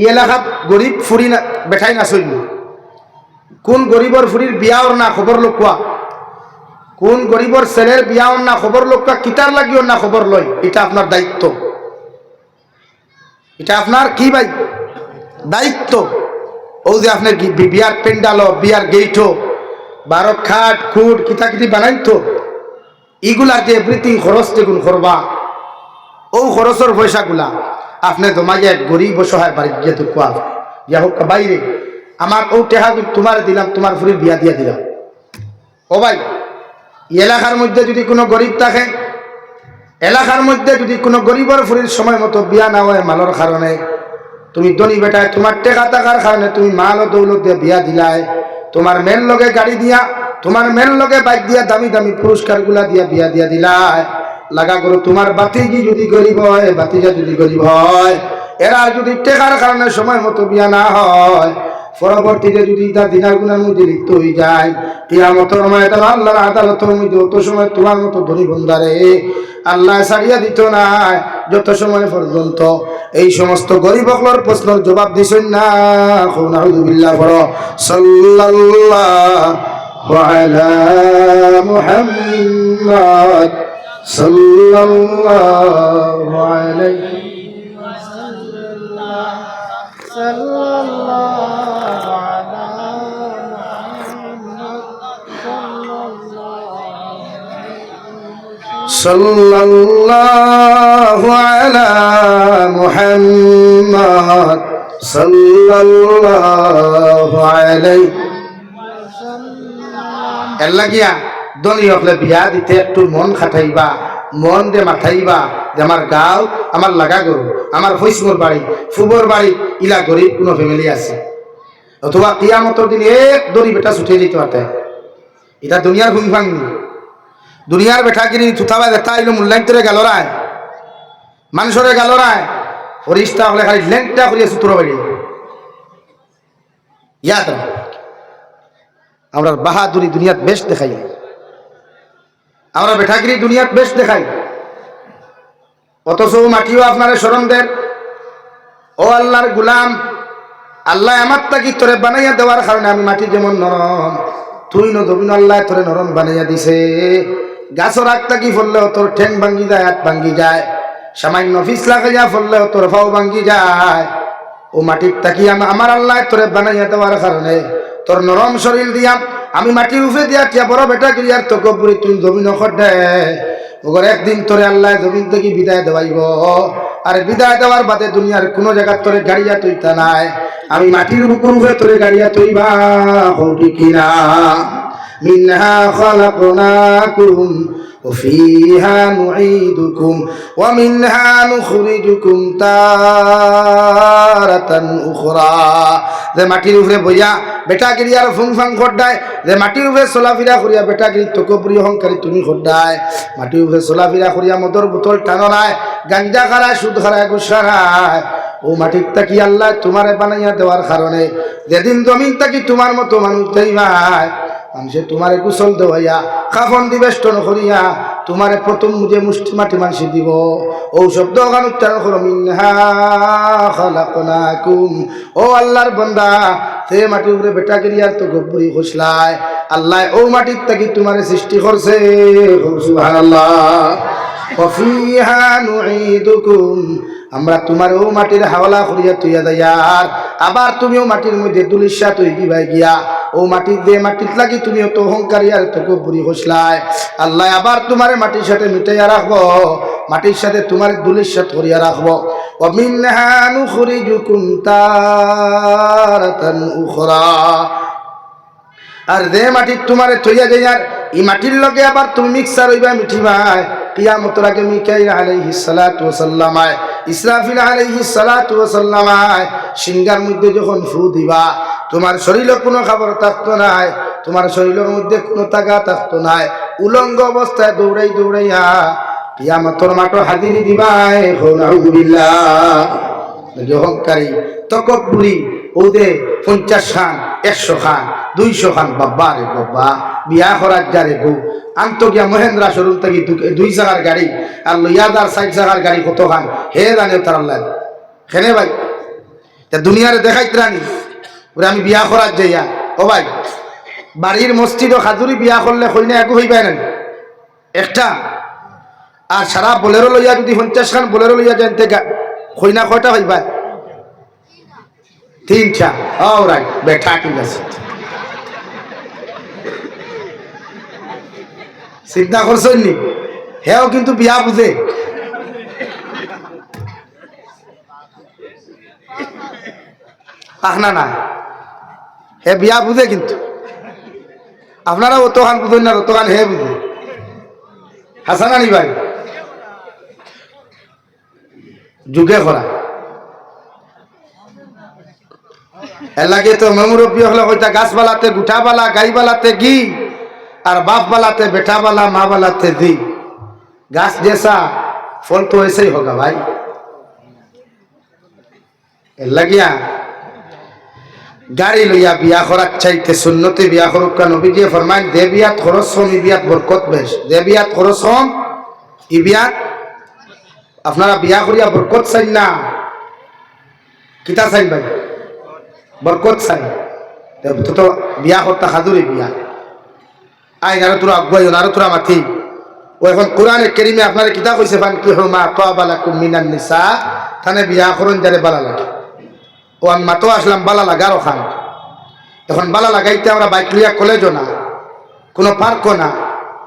ই এলাকাত গরিব ফুরি না বেঠাই না চলল, কোন গরিবর ফুরির বিয়াওর না খবর লোকা, কোন গরিবর ছেলের বিয়াওর না খবর লোকা, কিতার লাগিও না খবর লয়, এটা আপনার দায়িত্ব, এটা আপনার কি ভাই দায়িত্ব। ও যে আপনার বিয়ার পেন্ডালো বিয়ার গেইটো 12 খাট খুট কিতাকিটি বানাইন তো এগুলার যে এভরিথিং খরচ যেগুন করবা ও খরচের পয়সাগুলা আপনি জমাইয়া গরিব অসহায় বাড়িতে গিয়ে তো কোয়া ইয়া হোক বাইরে আমার ও টেহা তোমার দিলাম তোমার ফুরি বিয়া দিয়া দিলাম। ও ভাই এলাকার মধ্যে যদি কোনো গরিব থাকে এলাকার মধ্যে যদি কোনো গরিবের ফুরির সময় মতো বিয়া না হয় মালর কারণে তুমি ধনী বেটায় তোমার টেকা টাকার কারণে তুমি মাল ও দৌলত দিয়ে বিয়া দিলাই তোমার মেন লগে গাড়ি দিয়া তোমার মেন লগে বাইক দিয়া দামি দামি পুরস্কার গুলা দিয়া বিয়া দিয়া দিলাই লাগা করো তোমার বাতিজি যদি গরিব হয় বাতিজা যদি গরিব হয় এরা যদি টেকার কারণে সময় মতো বিয়া না হয় পরবর্তীতে যদি তার দিনার গুণার মধ্যে লিপ্ত হয়ে যায় কিয়ামতের ময়দানে আল্লাহর আদালতের মধ্যে অত সময় তোমার মতো ধনী বন্দারে আল্লাহ ছাড়িয়া দিত না যত সময় পর্যন্ত এই সমস্ত গরিব অকলর প্রশ্নের জবাব দিছেন না। নাউযুবিল্লাহ বড় সাল্লাল্লাহু আলা মুহাম্মদ সাল্লাল্লাহু আলাইহি ওয়াসাল্লাম সাল্লাল্লাহু আলা সাল্লাল্লাহু আলা মুহাম্মদ সাল্লাল্লাহু আলাইহি আল্লাহ গিয়া দলি হকলে বিয়া দিতে একটু মন খাটাইবা মন দে মাথাইবা যে আমার গাঁও আমার লাগা গরু আমার ফৈসমোর বাড়ি ফুবর বাড়ি ইলা গরিব কোনো ফ্যামিলি আছে অথবা কিয়ামতের দিন এক দড়ি বেটা ছুটে যেতে পারতে এটা দুনিয়ার ঘুম ভাঙনি দুনিয়ার বেটা কিনি থুতাবা দেখা এলো মূল্যান্তরে গেল রায় মানুষরে গেল রায় ফরিস্তা হলে খালি লেংটা করিয়া সুতর বাড়ি ইয়াদ আমরা বাহাদুরি দুনিয়াত বেশ দেখাই আমরা বেঠাগিরি দুনিয়াত বেশ দেখাই অথচ মাটিও আপনার স্মরণ দেন ও আল্লাহর গুলাম আল্লাহ আমার তাকি তোরে বানাইয়া দেওয়ার কারণে আমি মাটি যেমন নরম তুই নদবিন আল্লাহ তোরে নরম বানাইয়া দিছে গাছর আগ তাকি ফললেও তোর ঠ্যাং ভাঙ্গি যায় হাত ভাঙ্গি যায় সামান্য ফিসলা খাইয়া ফললেও তোর ফাও ভাঙ্গি যায় ও মাটির তাকি আমার আল্লাহ তোরে বানাইয়া দেওয়ার কারণে তোর নরম শরীর দিয়া আমি মাটির উফে দিয়া টিয়া বড় বেটা গিরিয়ার তকব্বরি তুই জমিন খড্ডে ওগর একদিন তোরে আল্লাহ জমিন থেকে বিদায় দেওয়াইব আর বিদায় দেওয়ার বাদে দুনিয়ার কোনো জায়গা তোরে গাড়িয়া তৈতা নাই আমি মাটির বুকুর উফে তোরে গাড়িয়া তৈবা হৌটি কিনা মিনহা খালাকনাকুম وفيها نعيدكم ومنها نخرجكم تارة أخرى যে মাটির উপরে বইয়া বেটাগিরি আর ফুংফাং খড্ডায় যে মাটির উপরে চলাফেরা করিয়া বেটাগিরি তকবরি অহংকারী তুমি খড্ডায় মাটির উপরে চলাফেরা করিয়া মদর বোতল টানো নাই গাঞ্জা খারায় সুদ খারায় গুসা খারায় ও মাটির তাকি আল্লাহ তোমারে বানাইয়া দেওয়ার কারণে যেদিন জমিন তাকি তোমার মতো মানুষ দেইবাই মানুষে তোমারে কুশল দেওয়াইয়া কাফন দিবেষ্টন করিয়া তোমারে প্রথম মুজে মুষ্টি মাটি মানসি দিব ও শব্দ গান উচ্চারণ করো মিনহা খালাকনাকুম ও আল্লাহর বান্দা সে মাটির উপরে বেটা গিরিয়ার তো গব্বরি খসলায় আল্লাহ ও মাটির তাকি তোমারে সৃষ্টি করছে সুবহানাল্লাহ ওয়া ফিহা নুঈদুকুম আমরা তোমার ও মাটির হাওলা করিয়া তুইয়া দাইয়ার আবার তুমিও মাটির মধ্যে দুলিশা তুই গিবাই গিয়া ও মাটির দে মাটির লাগি তুমিও তো অহংকারী আর তো গব্বরি খসলায় আল্লাহ আবার তোমারে মাটির সাথে মিটাইয়া রাখবো মাটির সাথে তোমার দুলিশা করিয়া রাখবো ওয়া মিনহা নুখরিজুকুম তারাতান উখরা আর দে মাটির তোমারে থইয়া যাইয়ার এই মাটির লগে আবার তুমি মিক্সার হইবা মিঠিবাই কিয়ামতের আগে মিকাইল আলাইহিস সালাতু ওয়াস সালাম ইসরাফিল আলাইহিস সালাতু ওয়াস সালাম সিংহার মধ্যে যখন ফু দিবা তোমার শরীরে কোনো খাবার থাকতো নাই তোমার শরীরের মধ্যে কোনো তাগা থাকতো নাই উলঙ্গ অবস্থায় দৌড়াই দৌড়াইয়া কিয়ামতের মাঠে হাজিরি দিবাই নাউযুবিল্লাহ অহংকারী তকব্বুরি ওদে 50 খান 100 খান 200 খান বাবা রে বাবা বিয়া করার যারে গো আন্ত গিয়া মহেন্দ্রা শোরুম থেকে 2 চাকার গাড়ি আর লইয়াদার 60 চাকার গাড়ি কত খান হে জানে তার আল্লাহ খেনে ভাই তা দুনিয়ারে দেখাইতে রানি ওরে আমি বিয়া করার যাইয়া ও ভাই বাড়ির মসজিদ ও খাজুরি বিয়া করলে কইনা একু হইবাই না একটা আর সারা বোলেরো লইয়া যদি 50 খান বোলেরো লইয়া জানতে কইনা কয়টা হইবা তিনটা। অলরাইট, বেটা ঠিক আছে। চিন্তা করছেন নি? হেও কিন্তু বিয়া বুঝে। না না, হে বিয়া বুঝে কিন্তু। আপনারা অতখান বুঝেন না, অতখান হে বুঝে। হাসান আলী ভাই যুগে করা এর লাগে তো মেমুরব্বী হলে হইতা গাছ বালাতে গুঠা বালা, গাই বালাতে ঘি, আর বাপ বালাতে বেটা বালা, মা বালাতে দি। গাছ জেসা ফল তো ऐसे होगा भाई। এর লাগিয়া গাড়ি লইয়া বিয়া করার চাইতে সুন্নতে বিয়া করুক। কারণ নবীজি ফরমান দে বিয়াত খরচ কম ই বিয়াত বরকত বেশ। দে বিয়াত খরচ কম ই বিয়াত। আপনারা বিয়া করিয়া বরকত চাই না, কিতা চাই ভাই? বরকত চাই। তো বিয়া করতা খাদুরি বিয়া আইন আরো তোরা আগুয়াই আরো তোরা মাথি। ও এখন কোরআনে কেরিমে আপনারা কিতা কইছে ফান কি হুমা তাবালাকুম মিনান নিসা, থানে বিয়া করুন যারে বালা লাগে। ও আমি মাতো আসলাম বালা লাগার ওখান। এখন বালা লাগাইতে আমরা বাইক লইয়া কলেজও না, কোনো পার্কও না,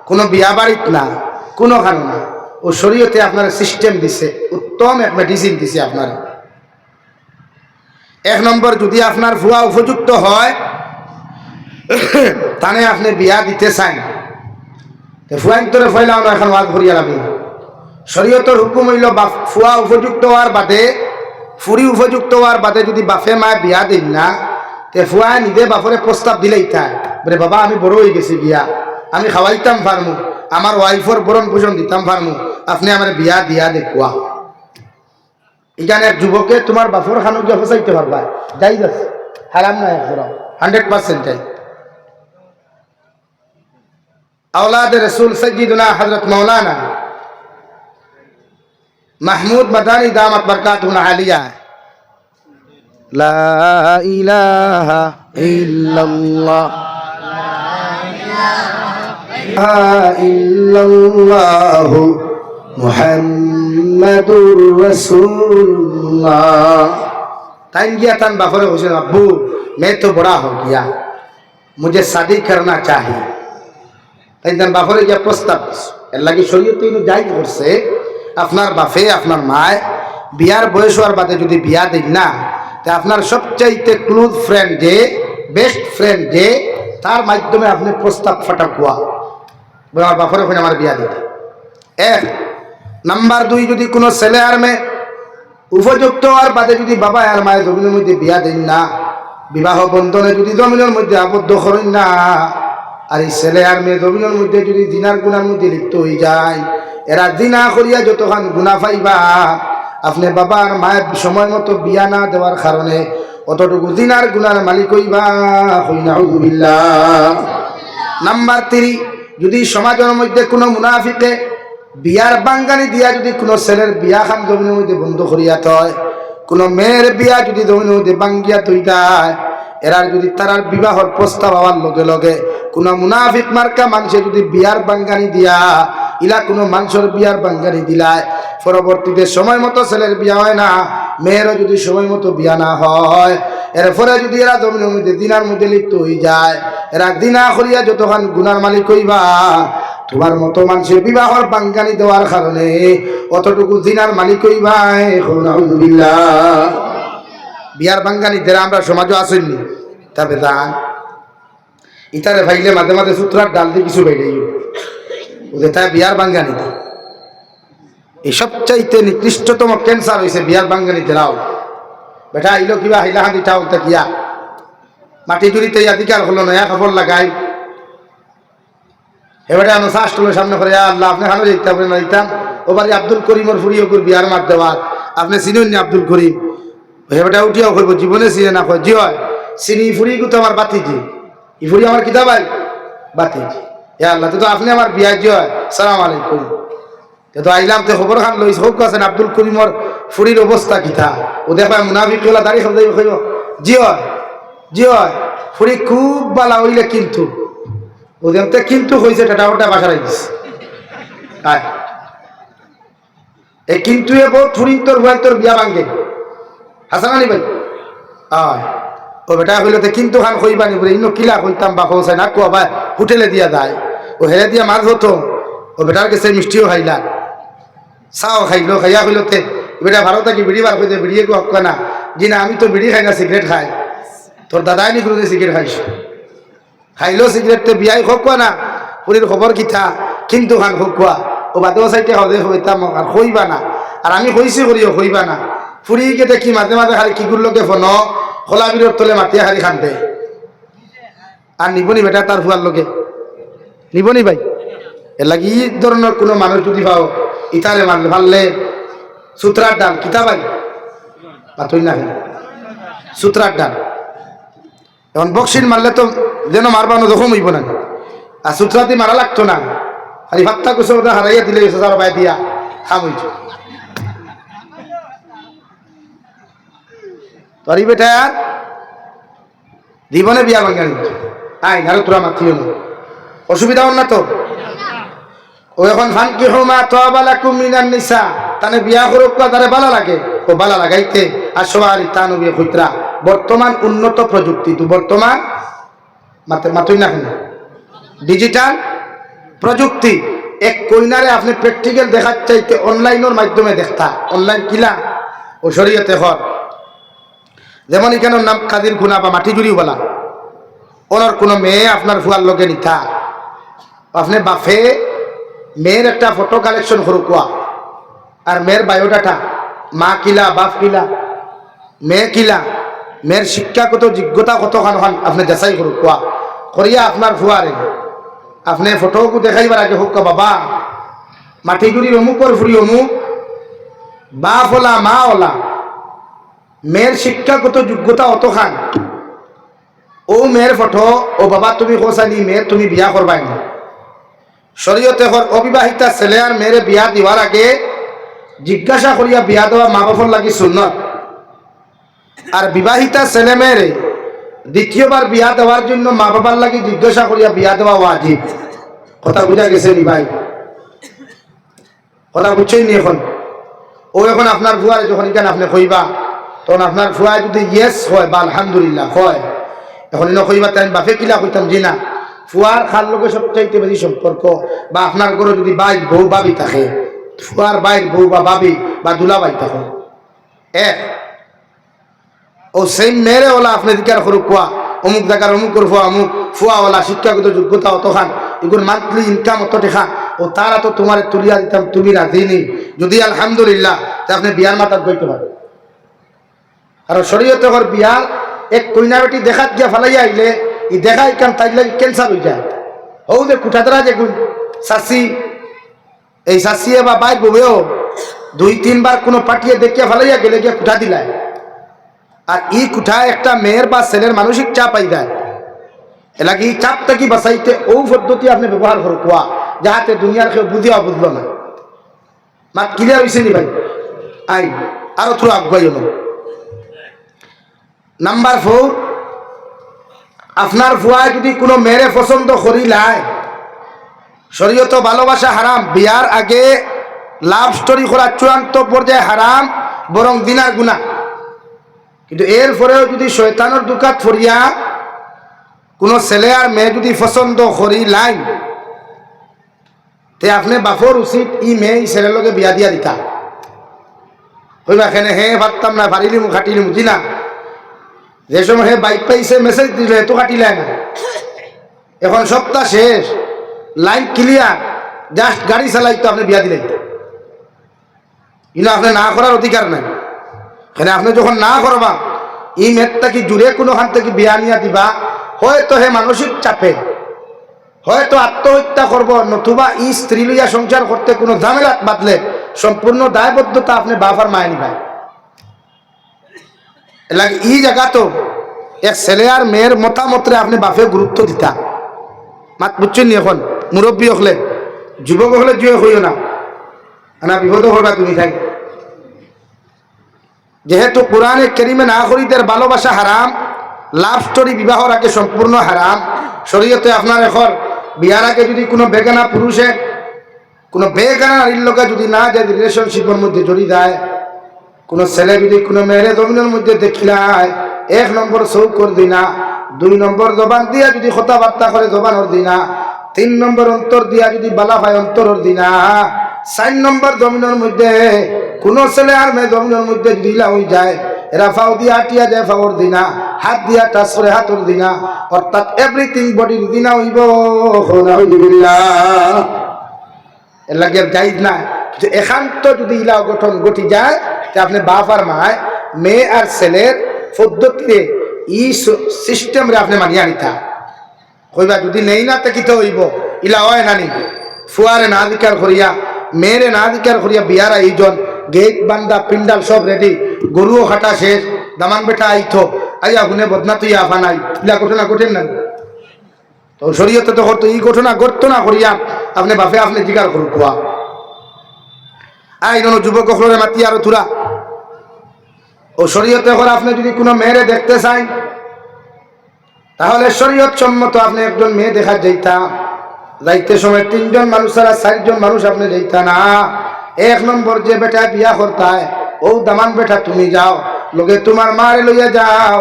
কোনো বিয়া বাড়িত না, কোনো খানো না। ও শরীয়তে আপনার সিস্টেম দিছে, উত্তম এক মেডিসিন দিছে আপনার। এক নম্বর, যদি আপনার ভুয়া উপযুক্ত হয় তানে আপনি বিয়া দিতে চান, ফুয়াইন তোরে ফয়লাও না, এখন ওয়াজ ভরিয়া লাগবে। শরীয়তের হুকুম হইল ফুয়া উপযুক্ত হওয়ার বাদে, ফুরি উপযুক্ত হওয়ার বাদে যদি বাপে মায় বিয়া দিন না, তে ফুয়া নিজে বাপরে প্রস্তাব দিলেই তাই বলে বাবা আমি বড় হয়ে গেছি, বিয়া আমি খাওয়াইতাম পারমু, আমার ওয়াইফর বরণ পোষণ দিতাম পারমু, আপনি আমার বিয়া দিয়া দেখুয়া। এখানে এক যুবকে তোমার বাপর খানো গিয়ে ফসাইতে পারবা, যাই যাচ্ছে হারাম না, 100% যাই। औलाद रसूल सय्यदुना हजरत मौलाना महमूद मदानी दामत बरकातुहु आलिया ला इलाहा इल्लल्लाह ला इल्लल्लाहु मुहम्मदुर रसूलुल्लाह। टाइम गया तन बाफरे हुसैन अब्बू मैं तो बड़ा हो गया, मुझे शादी करना चाहिए। তাই বাপরে গিয়া প্রস্তাব এর লাগে শরীয়তে যাই করছে, আপনার বাপে আপনার মায় বিয়ার বয়স হওয়ার বাদে যদি বিয়া দেন না, তা আপনার সবচাইতে ক্লোজ ফ্রেন্ড যে, বেস্ট ফ্রেন্ড যে, তার মাধ্যমে আপনি প্রস্তাব ফাটাকুয়া আমার বাপরে ওখানে আমার বিয়া দিতে। এক নাম্বার 2, যদি কোনো ছেলে আর মেয়ে উপযুক্ত হওয়ার বাদে যদি বাবা আর মায়ের জমিনের মধ্যে বিয়া দেন না, বিবাহ বন্ধনে যদি জমিনের মধ্যে আবদ্ধ করেন না, আর এই ছেলে আর মেয়ে জমিনের মধ্যে যদি দিনার গুনার মধ্যে লিপ্ত হয়ে যায়, এরা দিনা করিয়া যতক্ষণ গুণা পাইবা, আপনি বাবা আর মায়ের সময় মতো বিয়া না দেওয়ার কারণে অতটুকু দিনার গুনার মালিক হইবা। নাম্বার 3, যদি সমাজের মধ্যে কোনো মুনাফিকে বিয়ার বাঙ্গানি দিয়া যদি কোনো ছেলের বিয়া খান জমিনের মধ্যে বন্ধ করিয়া হয়, কোনো মেয়ের বিয়া যদি জমিনের মধ্যে বাঙ্গিয়া তৈ দেয়, এরার যদি তারার বিবাহর প্রস্তাব হওয়ার লগে লগে কোনো মুনাফিক মার্কা মানুষে যদি বিয়ার বাঙ্গানি দিয়া ইলা কোনো মানুষের বিয়ার বাঙ্গানি দিলায়, পরবর্তীতে সময় মতো ছেলের বিয়া হয় না, মেয়েরও যদি সময় মতো বিয়া না হয়, এরপরে যদি এরা জমিনের মধ্যে দিনার মধ্যে লিপ্ত হয়ে যায়, এরা দিনা করিয়া যতক্ষণ গুনার মালিক হইবা, তোমার মতো মানুষের বিবাহর বাঙ্গানি দেওয়ার কারণে অতটুকু দিনার মালিক হইবা। বিয়ার বাঙ্গানি দেরা আমরা সমাজও আসেননি, তবে দান ইতারে ভাইলে মাঝে মাঝে সূত্রার ডাল দিয়ে কিছু বেড়ে ওদের তাই বিয়ার বাঙ্গানি দেয়। এই সবচাইতে নিকৃষ্টতম ক্যান্সার হয়েছে বিয়ার বাঙ্গানি দেরাও। বেটা আইলো কিবা হাইলা হাঁদি ঠাউন কিয়া মাটি জুড়িতে ইয়াদিকার হলো নয়া খবর লাগাই, এবারে আমি শাস্ত্রের সামনে করে আল্লাহ আপনি খানো যেতাম না দিতাম ও বাড়ি আব্দুল করিমর ফুরিও বিয়ার মার দেওয়ার, আপনি চিনুন না আব্দুল করিম, হেবেটা উঠিয়াও করবো জীবনে চিনে না কয় জি হয় চিনি ফুরি তো আমার বাতিজি, ই ফুরি আমার কিতা ভাই বাতিজি। এ আল্লাহ তো আপনি আমার বিয়া জি হয়, সালাম আলাইকুম। তো আইলাম তো খবর খান লইস হোক আছেন আব্দুল করিমর ফুরির অবস্থা কিতা, ও দেখা মুনাফিক গুলা দাঁড়িয়ে খাব কইব জি হয় জি হয় ফুরি খুব বালা হইলে কিন্তু ওদের কিন্তু হয়েছে টাটা ওটা বাসা রাখিস। এই কিন্তু এ বহুত ফুরি তোর বিয়া ভাঙ্গে হাসান আলী ভাই। ও বেটা হইলতে কিন্তু খান কইবানি বলে ইনো কিলা কইতাম বা খোসাই না কো আবার হোটেলে দিয়া যায় ও হেলে দিয়া মাছ হতো ও বেটার কাছে মিষ্টিও খাইলা চাও খাইলো খাইয়া হইলতে বেটা ভালো থাকি বিড়ি বার হইতে বিড়িয়ে গো হক না জি না আমি তো বিড়ি খাই না সিগারেট খাই তোর দাদাই নি করে সিগারেট খাইছ খাইলো সিগারেটতে বিয়াই হোক না পুরীর খবর কিথা কিন্তু খান হোকুয়া ও বাদেও সাইটে হদে হইতাম আর হইবা না আর আমি হইছি করিও হইবা না ফুরিকে দেখি মাঝে মাঝে খালি কিগুলোকে ফোন খোলা বিরোর তলে মাতিয়া খালি খানতে আর নিবনি বেটা তার ফুয়ার লোকে নিবনি ভাই এর লাগে ই ধরনের কোনো মানুষ যদি পাও ইতারে মারলে পারলে সুতরার ডাল কিতা ভাই পাতই না সুতরার ডাল এখন বক্সিন মারলে তো যেন মারবানো যখন হইব না আর সুতরাতে মারা লাগতো না খালি ভাবতা কুসো ওটা হারাইয়া দিলে সাজার বাই দিয়া খাম হইছ তরি বেটা আর জীবনে বিয়া ভাঙ্গানি আই আরো তোরা মাতিও না অসুবিধা হন না তো ও এখন ফানকি হোমা তোয়াবালাকুম মিনান নিসা তানে বিয়া করুক তারে বালা লাগে ও বালা লাগাইতে আর সবারই তানবি খুতরা বর্তমান উন্নত প্রযুক্তি তো বর্তমান মাতই না কেন ডিজিটাল প্রযুক্তি এক কইনারে আপনি প্র্যাকটিক্যাল দেখার চাইতে অনলাইনের মাধ্যমে দেখতা অনলাইন কিলা ও শরীয়তে হর যেমন এখানের নাম কাদির খুনা বা মাটি জুড়ি বলা ওনার কোনো মেয়ে আপনার ফুয়ার লোকে নিতা আপনি বাফে মেয়ের একটা ফটো কালেকশন করুকুয়া আর মেয়ের বায়োডাটা মা কিলা বাপ কিলা মেয়ে কিলা মেয়ের শিক্ষাগত যোগ্যতা কতখান খান আপনি যাচাই করুকুয়া করিয়া আপনার ফুয়ারে আপনি ফটোকু দেখাইবার আগে হোক বাবা মাটি জুড়ির অমুকর ফুরি অমুক বাপ ওলা মা ওলা মেয়ের শিক্ষাগত যোগ্যতা অতখান ও মেয়ের ফটো ও বাবা তুমি কোসানি মেয়ের তুমি বিয়া করবাই না শরীয়তে অবিবাহিতা ছেলে আর মেয়েরে বিয়া দিবার আগে জিজ্ঞাসা করিয়া বিয়া দেওয়া মা বাপর লাগি সুন্নত আর বিবাহিতা ছেলে মেয়েরে দ্বিতীয়বার বিয়া দেওয়ার জন্য মা বাবার লাগি জিজ্ঞাসা করিয়া বিয়া দেওয়া ওয়াজিব কথা বুঝা গেছে নি ভাই কথা বুঝছেন নি এখন ও এখন আপনার ফুয়ারে যখন এখানে আপনি কইবা তখন আপনার ফুয়ায় যদি ইয়েস হয় বা আলহামদুলিল্লাহ হয় এখন এনে কইবা তাই বাপে কিলা কইতাম জি না ফুয়ার খার লোকে সবচাইতে বেশি সম্পর্ক বা আপনার ঘরে যদি বাই বউ বাবি থাকে ফুয়ার বাইর বউ বা বাবি বা দুলা বাই থাকে এক ও সেই মেরে ওলা আপনি দিকার করুক কুয়া অমুক জায়গার অমুক করবো অমুক ফুয়াওয়ালা শিক্ষাগত যোগ্যতা অত খান এগুলো মান্থলি ইনকাম অত টেখা ও তারা তো তোমার তুলিয়া দিতাম তুমি রাজি নেই যদি আলহামদুলিল্লাহ তা আপনি বিয়ার মাতার বইতে পারেন আর শরীয়তে ঘর বিয়ার এক কইনা বেটি দেখাত গিয়া ফালাইয়া আইলে ই দেখাই কান তাই লাগে ক্যান্সার হয়ে যায় ও যে কুঠাতরা যে শাসি এই শাসি বা বাইক ববেও 2-3 বার কোনো পাঠিয়ে দেখিয়া ফালাইয়া গেলে গিয়া কুঠা দিলায় আর ই কুঠায় একটা মেয়ের বা ছেলের মানসিক চাপ আই দেয় এলাকি এই চাপটা কি বাঁচাইতে ও পদ্ধতি আপনি ব্যবহার করো কোয়া যাহাতে দুনিয়ার কেউ বুঝিয়া বুঝলো না মাত ক্লিয়ার হয়েছে নি ভাই আই আরো থোড়া আগুয়াই হলো নাম্বার 4 আপনার ফুয়ায় যদি কোনো মেয়েরে পছন্দ করিলায় শরীয়ত ভালোবাসা হারাম বিয়ার আগে লাভ স্টোরি করা চূড়ান্ত পর্যায়ে হারাম বরং দিনার গুনাহ কিন্তু এরপরেও যদি শয়তানের দুকাত ফরিয়া কোনো ছেলে আর মেয়ে যদি পছন্দ করিলাই তে আপনি বাপর উচিত ই মেয়ে ছেলের লগে বিয়া দিয়া দিতা হইবা এখানে হে পারতাম না পারিলিম খাটিলিম বুঝি না যে সময় হে বাইক পাইছে মেসেজ দিলে তো কাটিলে না এখন সপ্তাহ শেষ লাইন ক্লিয়ার জাস্ট গাড়ি চালাইতো আপনি বিয়া দিলেন কিন্তু আপনি না করার অধিকার নাই এখানে আপনি যখন না করবা এই মেয়েটা কি জুড়ে কোনোখান থেকে বিয়া নিয়া দিবা হয়তো হে মানসিক চাপে হয়তো আত্মহত্যা করবো নতুবা ই স্ত্রী লইয়া সংসার করতে কোনো ঝামেলা বাঁধলে সম্পূর্ণ দায়বদ্ধতা আপনি বাবার মায় নিবা লাগে ই জায়গা তো এক ছেলে আর মেয়ের মতামতরে আপনি বাপে গুরুত্ব দিতা মাত বুঝছেন নি এখন মুরব্বী হলে যুবক হলে জুয়ে হইও না না বিপদ হবা তুমি থাক যেহেতু কোরআনে কারিমে নাগরিকদের ভালোবাসা হারাম লাভ স্টোরি বিবাহর আগে সম্পূর্ণ হারাম শরীয়তে আপনার এখন বিয়ার আগে যদি কোনো বেগানা পুরুষে কোনো বেগানা নারীর লোকে যদি না যায় রিলেশনশিপের মধ্যে জড়িয়ে দেয় কোনো ছেলে যদি কোনো মেয়েরে জমিনের মধ্যে দেখিলায় 1 নম্বর চৌক কর দিনা, 2 নম্বর জবান দিয়া যদি কথাবার্তা করে জবানর দিনা, 3 নম্বর অন্তর দিয়া যদি বালা হয় অন্তরর দিনা, 4 নম্বর জমিনের মধ্যে কোনো ছেলে আর মেয়ে জমিনের মধ্যে ঢিলা হয়ে যায়, এরা ফাও দিয়া আটিয়া যায় ফাওর দিনা, হাত দিয়া টাচ করে হাতর দিনা, অর্থাৎ এভরিথিং বডির দিনা হইব। এর লাগে যাইজ না, একান্ত যদি ইলা গঠন ঘটি যায়, আপনি বাপ আর মায় মেয়ে আর ছেলের পদ্ধতিতে ই সিস্টেমরে আপনি মানিয়ে আনিতা কইবা, যদি নেই না তাকিতে হইব ইলা হয় নানি। ফুয়ারে না দিকার করিয়া, মেয়েরে না দিকার করিয়া বিয়ার আয়োজন, গেট বান্দা পিন্ডাল সব রেডি, গরুও খাটা শেষ, দামান বেটা আইতো আইয়া গুনে বদনা তুই আফা নাই, ইলা ঘটনা ঘটেন না। তো শরীয়তে তো করতো, এই ঘটনা ঘটতো না করিয়া আপনি বাপে আপনি জিকার করুন কোয়া আইন যুবক হলে মাতি আরো থুরা। ও শরীয়তে করে আপনি যদি কোনো মেয়েরে দেখতে চান, তাহলে শরীয়ত সম্মত আপনি একজন মেয়ে দেখা যাইতে সময় 3 জন মানুষ ছাড়া 4 জন মানুষ আপনি যাইতা না। 1 নম্বর যে বেটা বিয়া করতায় ও দামান বেটা তুমি যাও, লোকে তোমার মারে লইয়া যাও।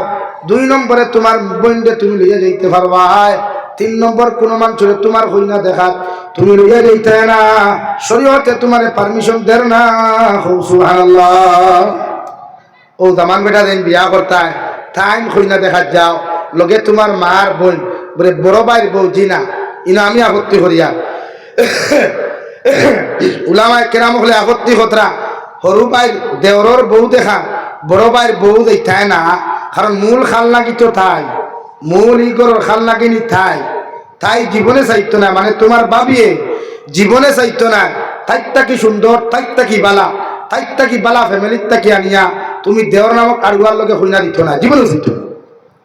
2 নম্বরে তোমার বোনকে তুমি লইয়া যাইতে পারবা। 3 নম্বর কোন মানুষের তোমার হই না দেখা তুমি লইয়া যাইতে না, শরীয়তে তোমার পারমিশন দেন না। সুবহানাল্লাহ। ও দামান বেটা দেন বিয়া করতায় তাই হই না দেখা যাও, লোকে তোমার মার বোন বলে বড় ভাইয়ের বউ জিনা, ইনা আমি আপত্তি করিয়া উলামায়ে কেরাম হলে আপত্তি কতরা, সরু ভাইয়ের দেওরর বউ দেখা বড় ভাইয়ের বউ দেখায় না, কারণ মূল খাল লাগি তো তাই, মূল ইগরের খাল লাগিনি তাই জীবনে চাইতো না, মানে তোমার বাবিয়ে জীবনে চাইতো না তাইটা কি সুন্দর, তাইটা কি বালা ফ্যামিলির তাকে আনিয়া তুমি দেওর নামক আড়ুয়ার লোকে হইনা দিত না, জীবনে চাইতো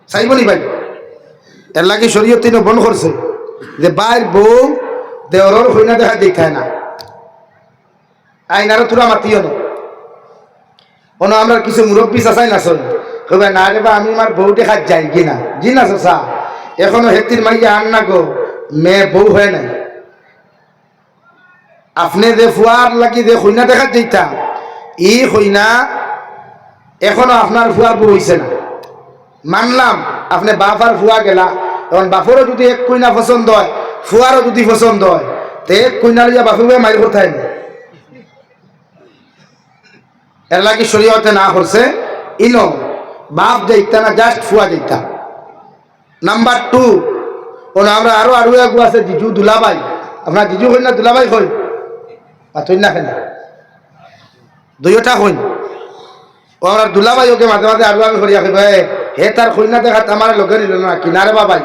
চাইবনি ভাই। এর লাগে শরীয়ত বন করছে যে বাইর বউ দেওরর হইনা দেখা দেখায় না। আইন আরো তোরা মাতিও না, আমরা কিছু মুরব্বী চাচাই না চল কবে না রে বা আমি আমার বউ দেখা যাই কিনা, জি না চাচা এখনো হেতির মাইয়া আন না গো, মেয়ে বউ হয় নাই। আপনি যে ফুয়ার লাগি যে হইনা দেখা যেতাম, ই হইনা এখনো আপনার ফুয়ার বউ হইছে না। মানলাম আপনি বাপ আর ফুয়া গেলা, এখন বাপরও যদি 1 কইনা পছন্দ হয়, ফুয়ারও যদি পছন্দ হয়, তো 1 কইনা লইয়া বাপুকে মাইর কোথায় না। এর লাগে শরীয়তে না করছে ইনো বাপ যাইতা না, জাস্ট ফুয়া যাইতা। নাম্বার 2 আমরা আরো একগু আছে জিজু দুলাভাই, আপনার জিজু হই না দুলাভাই হই তুই না কেন 2টা হই, ও আমার দুলাভাই ওকে মাঝে মাঝে আরো আমি করিয়া খেবে হে তার কইনা দেখা আমার লোকে নিল না কিনারে বাবাই।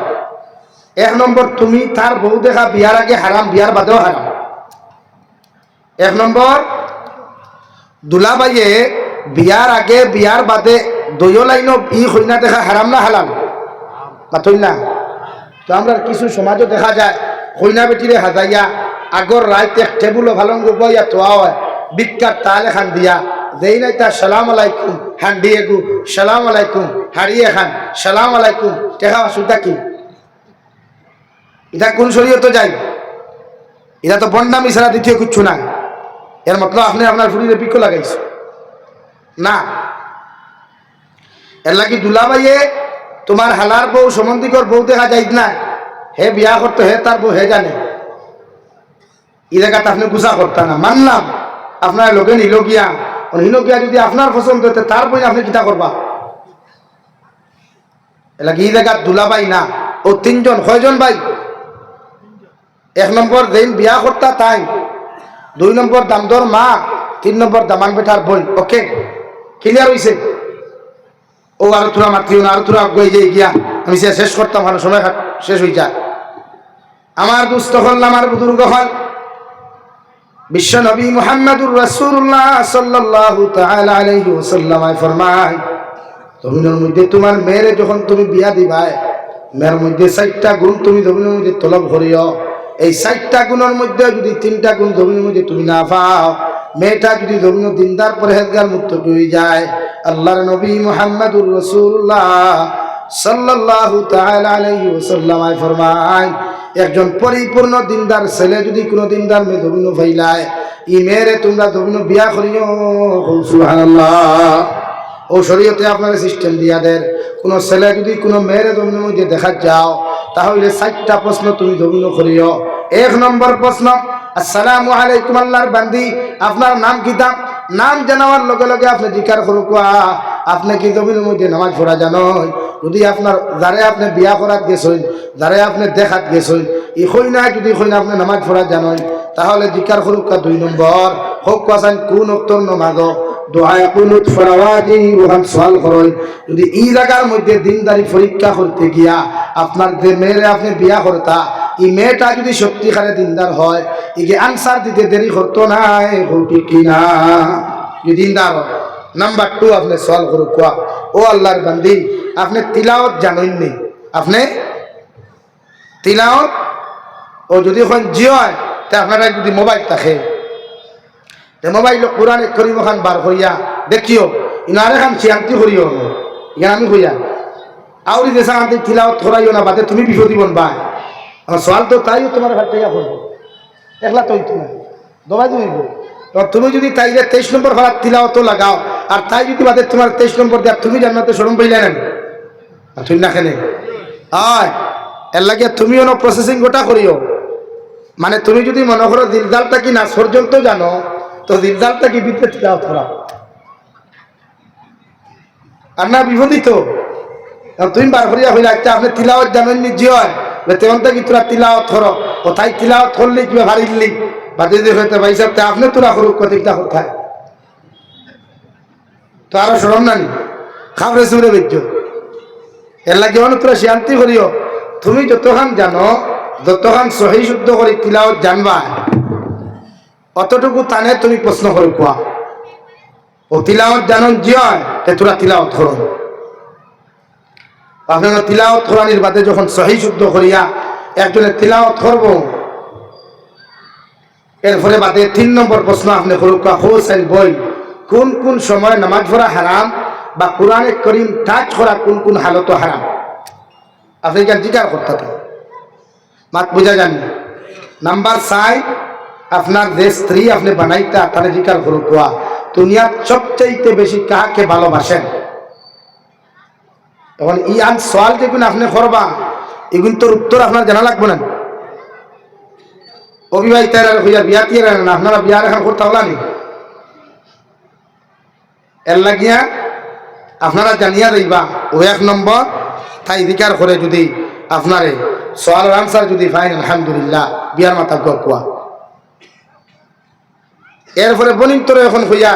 1 নম্বর তুমি তার বউ দেখা বিয়ার আগে হারাম, বিয়ার বাদেও হারাম। 1 নম্বর দুলাভাইয়ে বিয়ার আগে বিয়ার বাদে 2 লাইনও ই কইনা দেখা হারাম না হালাল বাতই না। তো আমরা কিছু সমাজও দেখা যায় কইনা বেটিরে হাজাইয়া আগর রাত 1 টেবুলও ভালো বইয়া তোয়া হয়, বিখ্যাত তালে খান দিয়া যেই নাই তার সালাম আলাইকুম হান্ডিয়ে গু সালাম আলাইকুম হারিয়ে খান সালাম আলাইকুম টেকা সুতা কি, এটা কোন শরীয়ত যাই? এটা তো বন্ডামি ছাড়া দ্বিতীয় কিচ্ছু না। এর মতলব আপনি আপনার ফুরিরে পিকো লাগাইছ না। এর লাগি দুলাভাইয়ে তোমার হালার বউ সম্বন্ধিকর বউ দেখা যাই না, হে বিয়া করতো হে তার বউ হে জানে, এই জায়গাটা আপনি গুছা করতে না। মানলাম আপনার লোকে নিল গিয়া যদি আপনার পছন্দ হতে তার বই আপনি কিতা করবা, এলাকি এই জায়গা দুলাভাই না। ও 3 জন কয়জন ভাই? 1 নম্বর যেন বিয়া করতা তাই, 2 নম্বর দামদর মা, 3 নম্বর দামান বেটার বই। ওকে ক্লিয়ার হইছে? ও আরো তোরা মাতিও না, আরো তোরা আগে যাই গিয়া আমি শেষ করতাম, ভালো সময় শেষ হয়ে যায়। আমার দুস্থ হল, আমার বুজুর্গ হল, বিশ্ব নবী মুহাম্মদুর রাসূলুল্লাহ সাল্লাল্লাহু তাআলা আলাইহি ওয়াসাল্লাম ফরমায়, জমিনের মধ্যে তোমার মেয়েরে যখন তুমি বিয়া দিবাই, মেয়ের মধ্যে 4টা গুণ তুমি জমিনের মধ্যে তলব করিও। এই 4টা গুণের মধ্যে যদি 3টা গুণ জমিনের মধ্যে তুমি না পাও, মেয়েটা যদি জমিন দিনদার পরহেজগার মুক্ত হয়ে যায়, আল্লাহর নবী মুহাম্মদুর রাসূলুল্লাহ সাল্লাল্লাহু তাআলা আলাইহি ওয়াসাল্লাম ফরমায়, একজন পরিপূর্ণ দিনদার ছেলে যদি কোনো দিনদার মেয়ে দবিন ফাইলায় ই মেয়েরে তোমরা দবিন বিয়া করিও। সুবহানাল্লাহ। ও শরীয়তে আপনার সিস্টেম দিয়া দেন, কোনো ছেলে যদি কোনো মেয়েরে দবিনের মধ্যে দেখা যাও তাহলে 4টা প্রশ্ন তুমি দবিন করিও। 1 নম্বর প্রশ্ন, আসসালামু আলাইকুম আল্লাহর বান্দি, আপনার নাম কি? নাম জানাবার লগে লগে আপনি জিকার করুক আপনি কি জমিনের মধ্যে নামাজ পড়া জানেন? যদি আপনার যারে আপনি বিয়া করাত গেছেন, যারে আপনি দেখাত গেছেন, ই হই না যদি হই না আপনি নামাজ পড়া জানেন তাহলে জিকার করুক। 2 নম্বর হোক কাসান কোন উত্তর নমাজ দোয়া কুনুত ফরাওয়াজি রুহান সওয়াল করেন। যদি এই জায়গার মধ্যে দিনদারি পরীক্ষা করতে গিয়া আপনার যে মেয়েরে আপনি বিয়া করতা এই মেয়েটা যদি সত্যিকারে দিনদার হয় একে আনসার দিতে দেরি করতো না, ঠিক কিনা? যদি দিনদার হয়। নাম্বার 2 আপনি সওয়াল করুক, ও আল্লাহর বান্দি আপনি তিলাওয়াত জানেন নি? আপনি তিলাওয়াত ও যদি এখন জিও হয় তা আপনারা যদি মোবাইল থাকে মোবাইল কোরআন করিম খান বার হইয়া দেখিও ইনারে খান শিয়ান্তি করিও ইয়া আমি হইয়া আউরি দেশা আনতে তিলাওয়াত করাইও না বাদে তুমি বিপদি বনবা। আমার সওয়াল তো তাইও তোমার ঘাট থেকে করবো, একলা তো হইতো না, দবাই দিব। তুমি যদি তাই যে 23 নম্বর ভাড়া তিলাওয়াত লাগাও আর তাই যদি বাদে তোমার 23 নম্বর দেয় তুমি জান্নাতে শরম পাইলে না তুমি না খেলে আয় এর লাগে তুমিও না প্রসেসিং গোটা করিও। মানে তুমি যদি মনে করো দিলদালটা কি না পর্যন্ত জানো তো দিলদালটা কি বিদ্যে তিলাওয়াত করা আর না বিপদিত তুমি বার করিয়া হইলে একটা আপনি তিলাওয়াত জানেন নি জিও হয় তেমনটা কি তোরা তিলাওয়াত করো ও তাই তিলাওয়াত করলি কিংবা ভারী দিলি বাদে যে হইতে ভাই সাহেব আপনি তোরা করুক কতিকটা কোথায় তো আরো সরম নানি খাবরে সুরে বেজ্জ এর লাগে মানে তোরা শান্তি করিও। তুমি যতখান জানো যতখান সহি শুদ্ধ করে তিলাওয়াত জানবা অতটুকু টানে তুমি প্রশ্ন করো কোয়া ও তিলাওয়াত জানন জিও তে তোরা তিলাওয়াত করো। আপনারা তিলাওয়াত কোরআনের বাদে যখন সহি শুদ্ধ করিয়া একজনের তিলাওয়াত করব এরপরে বাদে 3 নম্বর প্রশ্ন আপনি করুক হোসেন বই কোন কোন সময় নামাজ পড়া হারাম বা কোরআনে করিম টাচ করা কোন কোন হালত হারাম আপনি কেন জিজ্ঞার করতে মাত বুঝা যান। নাম্বার 4 আপনার যে স্ত্রী আপনি বানাইতা তাহলে জিজ্ঞার করুক দুনিয়ার সবচাইতে বেশি কাকে ভালোবাসেন। তখন ই আন সওয়াল যেগুলো আপনি করবা এগুলো তোর উত্তর আপনার জানা লাগবে না। অবিবাহিতারা হইয়া বিয়া দিয়ে না আপনারা বিয়া রেখা করতে হলা নি এর লাগিয়া আপনারা জানিয়া দিবা ও 1 নম্বর তাই জিকার করে যদি আপনারে সওয়ালের আনসার যদি ফাইন আলহামদুলিল্লাহ বিয়ার মাথা কোয়া। এরপরে বনিন তোর এখন হইয়া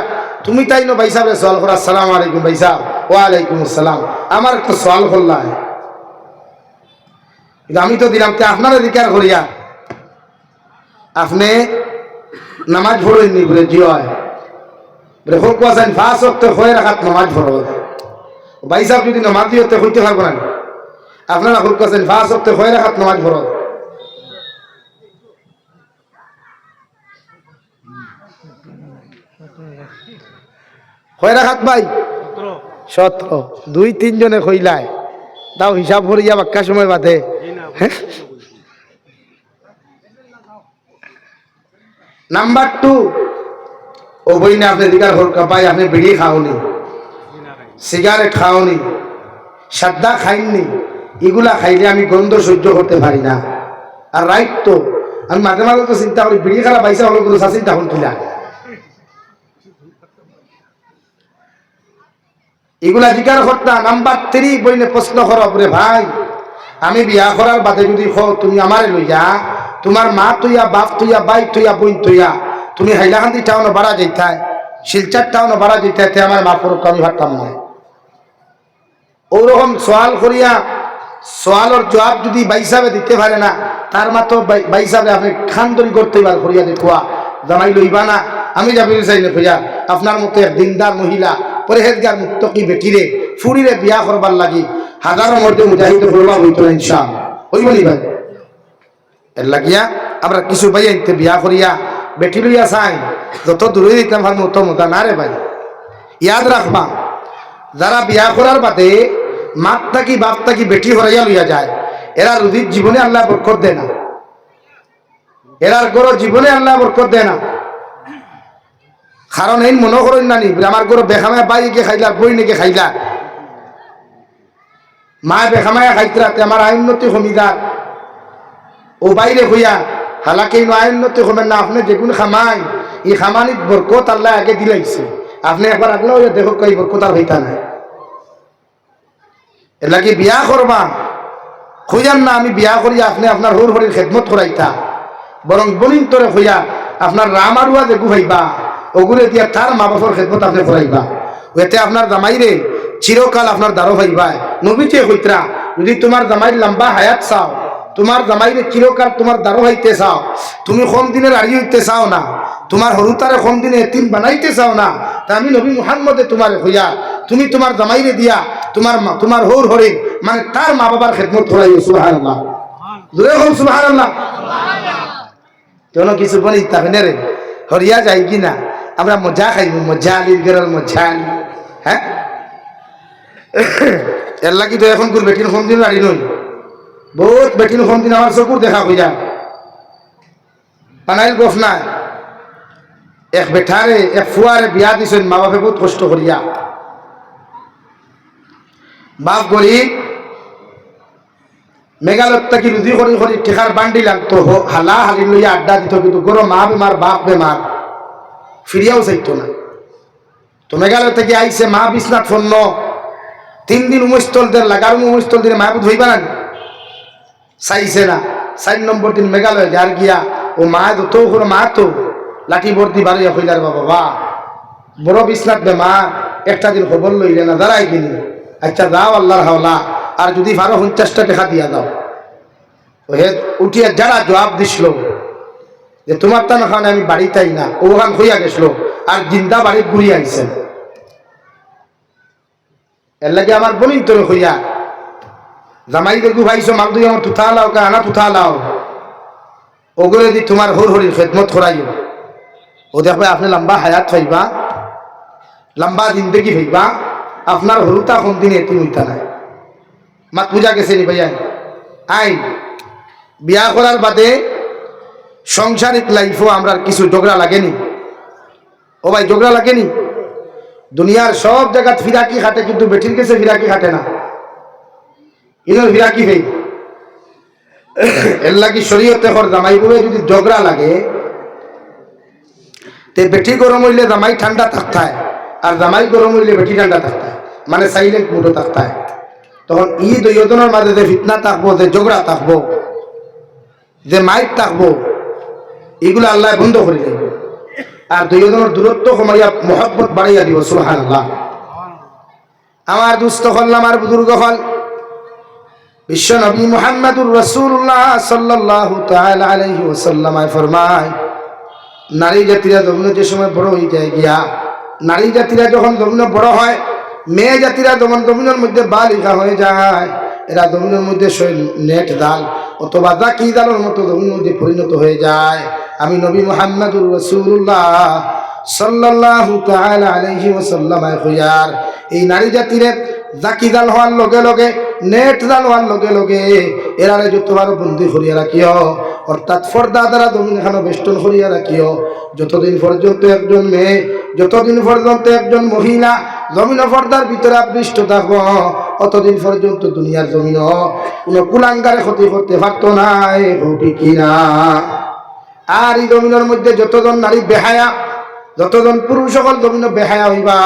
তুমি তাই না ভাই সাহেব সওয়াল করা আসসালামু আলাইকুম ভাই সাহেব ওয়ালাইকুম আসসালাম আমার একটা সওয়াল করলাম কিন্তু আমি তো দিলাম তে আপনারা জিকার করিয়া আপনি নামাজ পড়েননি বলে জি হয় বলে হোক আছেন 5 ওয়াক্ত হয়ে রাখাত নামাজ পড়ব ভাই সাহেব যদি নামাজ দিতে হইতে পারবো না আপনারা হোক আছেন 5 ওয়াক্ত হয়ে রাখাত নামাজ পড়ব হয়ে রাখাত ভাই 17 2-3 জনে কইলায় দাও হিসাব করিয়া বাক্কা সময় বাদে নাম্বার 2 ও বই না আপনি দিকার হরকা পাই আপনি বিড়ি খাওনি সিগারেট খাওনি সাদা খাইননি এগুলা খাইলে আমি গন্ধ সহ্য করতে পারি না। আর রাইট তো আমি মাঝে মাঝে তো চিন্তা করি বিড়ি খালা পয়সা হলো কোনো চিন্তা হন কিনা এগুলা জিকার করতা। নাম্বার 3 বইনে প্রশ্ন করো রে ভাই আমি বিয়া করার বাদে যদি তুমি আমারে লইয়া তোমার মা তুইয়া বাপ তুইয়া বাই তুইয়া বোন তুইয়া তুমি হাইলাকান্দি টাউনে বাড়া যাইতায় শিলচার টাউনে বাড়া যাইতায় তে আমার মা পড়ক আমি ভাবতাম না। ওরকম সওয়াল করিয়া সওয়ালের জবাব যদি ভাই সাহেব দিতে পারে না তার মাত্র ভাই সাহেব আপনি খানদরি করতে পার করিয়া দেখুয়া জামাই লইবা না আমি যাবি চাই না কইয়া আপনার মতো এক দিনদার মহিলা পরেহেজগার মুত্তকি বেটিরে ফুরিরে বিয়া করবার লাগি হাজারের মধ্যে মুজাহিদ করবা হইতো না ইনশাআল্লাহ হইব নি ভাই। এর লাগিয়া আমরা কিছু ভাই আনতে বিয়া করিয়া বেটি লইয়া চাই যত দূরে দিতাম ভার মতো মতা না রে ভাই। ইয়াদ রাখবা যারা বিয়া করার বাদে মাত থাকি বাপ থাকি বেটি হরাইয়া লইয়া যায় এরা রুদির জীবনে আল্লাহ বরকত দেয় না। এরার গরো জীবনে আল্লাহ বরকত দেয় না। কারণ এই মনে করেন না নি আমার গরো বেখামায় বাই গিয়ে খাইলা বই নাকি খাইলা মা বেখামায় খাইতরাতে আমার আইনতি কমিদার ও বাইরে হইয়া হালাকে আইনতি কমেন না। আপনি যেগুন খামাই এই খামানিত বরকত আল্লাহ আগে দিলাইছে। আপনি একবার আগলে হইয়া দেখো কই বরকত আর হইতা নাই। এর লাগে বিয়া করবা খুঁজান না আমি বিয়া করি আপনি আপনার হর হরির খেদমত করাইতা, বরং বনিন তরে হইয়া আপনার রামারুয়া দেখু ভাইবা ওগুলো দিয়া তার মা বাবার খেদমত আপনি করাইবা। এতে আপনার জামাইরে চিরকাল আপনার দ্বারো ভাইবা। নবীতে হইতরা যদি তোমার জামাইর লম্বা হায়াত চাও, তোমার জামাইরে চিরকাল তোমার দ্বারো হইতে চাও, তুমি কম দিনের আড়ি হইতে চাও না, তোমার হরুতারে কম দিনে এতিম বানাইতে চাও না, তা আমি নবী মুহাম্মদে তোমার হইয়া তুমি তোমার জামাইরে দিয়া তোমার হর হরে মানে তার মা বাবার খেদমত করাইও। সুবহানাল্লাহ, জোরে হোক সুবহানাল্লাহ। কেন কিছু বলি তাহলে রে হরিয়া যাই কিনা আমরা মজা খাইব, মজা আলির গেরার মজা আলি। হ্যাঁ এর লাগি তো এখন কোন বেটির কম দিন আড়ি নই, বহুত বেটির কম দিন আমার চকুর দেখা হইয়া পানাইল গফ নাই। এক বেঠারে এক ফুয়ারে বিয়া দিছেন মা বাপে বহুত কষ্ট করিয়া। বাপ গরিব মেঘালয় থাকি রুজি করি করি টেকার বান্ডিল আনতো হালা হালি লইয়া আড্ডা দিত, কিন্তু গরো মা বেমার বাপ বেমার ফিরিয়াও চাইতো না। তো মেঘালয় থেকে আইসে মা বিশ্বনাথ ফন্ন 3 দিন উমস্থল দেন লাগার উমস্থল দিনে মাহবুদ হইবা না চাইছে না। 4 নম্বর দিন মেঘালয় যার গিয়া ও মা তো করে মা তো লাঠি ভর্তি বাড়িয়া হইলার বাবা বড় বিশ্বনাথ বেমার একটা দিন খবর লইলে না দাঁড়াই কিনি। আচ্ছা দাও আল্লাহর হাওলা, আর যদি 50-50টা টাকা দিয়া দাও। হে উঠিয়া যারা জবাব দিছিল যে তোমার তা না খানে আমি বাড়িতেই না, ওখান হইয়া গেছিল আর জিন্দা বাড়ি ঘুরিয়ে আইছেন। এর লাগে আমার বলিন তোর হইয়া জামাই দেখু ভাইছো মাল দুই আমার তুথা লাও কা আনা তুথা লাও ওগুলো যদি তোমার হর হরির খেদমত করাইও ও দেখবে আপনি লম্বা হায়াত হইবা, লম্বা জিন্দগি হইবা, আপনার হরুতা কোন দিন এটি হইতা নাই। মাত পূজা গেছে নি ভাইয়া আই বিয়া করার বাদে সংসারিক লাইফও আমরা কিছু ঝগড়া লাগেনি। ও ভাই ঝগড়া লাগেনি? দুনিয়ার সব জায়গা ফিরাকি খাটে, কিন্তু বেটির কাছে ফিরাকি খাটে না। ইনোর ফিরাকি ভাই এর লাগি শরীয়তে কর জামাই বলে যদি ঝগড়া লাগে তে বেটি গরম হইলে জামাই ঠান্ডা থাকতায়, আর জামাই গরম হইলে বেটি ঠান্ডা থাকতায়, মানে সাইলেন্ট মুডো থাকতায়। তখন দুইজনের মাঝে যে ফিতনা থাকবো, যে ঝগড়া থাকবো, যে মাইক থাকবো, এগুলো আল্লাহ বন্ধ করে দেব। আর দুইজনের দূরত্ব কমাইয়া মহব্বত বাড়াইয়া দিব। সুবহানাল্লাহ। আমার দুস্থ হল আমার বুজুর্গ হল বিশ্ব নবী মুহাম্মদুর রাসূলুল্লাহ সাল্লাল্লাহু তাআলা আলাইহি ওয়াসাল্লাম ফরমায়, নারী জাতিরা যখন যে সময় বড় হয়ে যায় গিয়া, নারী জাতিরা যখন যখন বড় হয়, মেয়ে জাতিরা যখন জমিনের মধ্যে বালিকা হয়ে যায়, এরা জমিনের মধ্যে নেট জাল অথবা জাকি জালের মতো জমিনের মধ্যে পরিণত হয়ে যায়। আমি নবী মুহাম্মদুর রাসূলুল্লাহ সাল্লাল্লাহু তাআলা আলাইহি ওয়াসাল্লাম কইয়ার এই নারী জাতিরে জাকি জাল হওয়ার লগে লগে, নেট জাল হওয়ার লগে লগে এরারে যতবার বন্দি করিয়া রাখিও, অর্থাৎ পর্দা দ্বারা জমিন খানো বেষ্টন করিয়া রাখিও। যতদিন পর্যন্ত একজন মেয়ে, যতদিন পর্যন্ত একজন মহিলা জমিন পর্দার ভিতরে আবৃষ্ট থাকবো, অতদিন পর্যন্ত দুনিয়ার জমিন কোন কুলাঙ্গারে ক্ষতি করতে পারতো না। ঠিক কিনা? আর এই জমিনের মধ্যে যতজন নারী বেহায়া, যতজন পুরুষ সকল জমিন বেহায়া হইবা,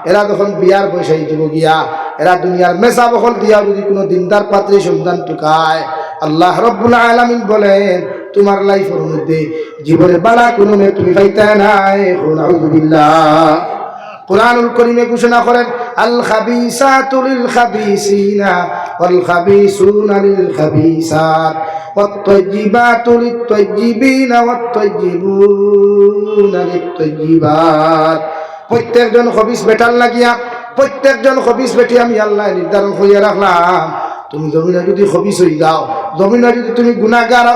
এরা যখন বিয়ার বয়সাই দিব গিয়া, এরা দুনিয়ার মেসা বহল দিয়া যদি কোনো দিনদার পাত্রী সন্তান টুকায়, আল্লাহ রাব্বুল আলামিন বলেন তোমার লাইফের মধ্যে জীবনের বালা কোনো মেয়ে তুমি পাইতে নাই। আউযুবিল্লাহ। কুরআনুল কারীমে ঘোষণা করেন, আল খাবিসাতু লিল খাবিসিনা ওয়াল খাবিসুনা লিল খাবিসাত ওয়াত তাইয়্যিবাতু লিত তাইয়্যিবিনা ওয়াত তাইয়্যিবুনা লিত তাইয়্যিবাত। প্রত্যেকজন খবিস বেটার লাগিয়া, প্রত্যেকজন খবিস বেটি আমি আল্লাহ নির্ধারণ করিয়া রাখলাম। তুমি জমিনে যদি খবিস হয়ে যাও, জমিনে যদি তুমি গুনাহগার,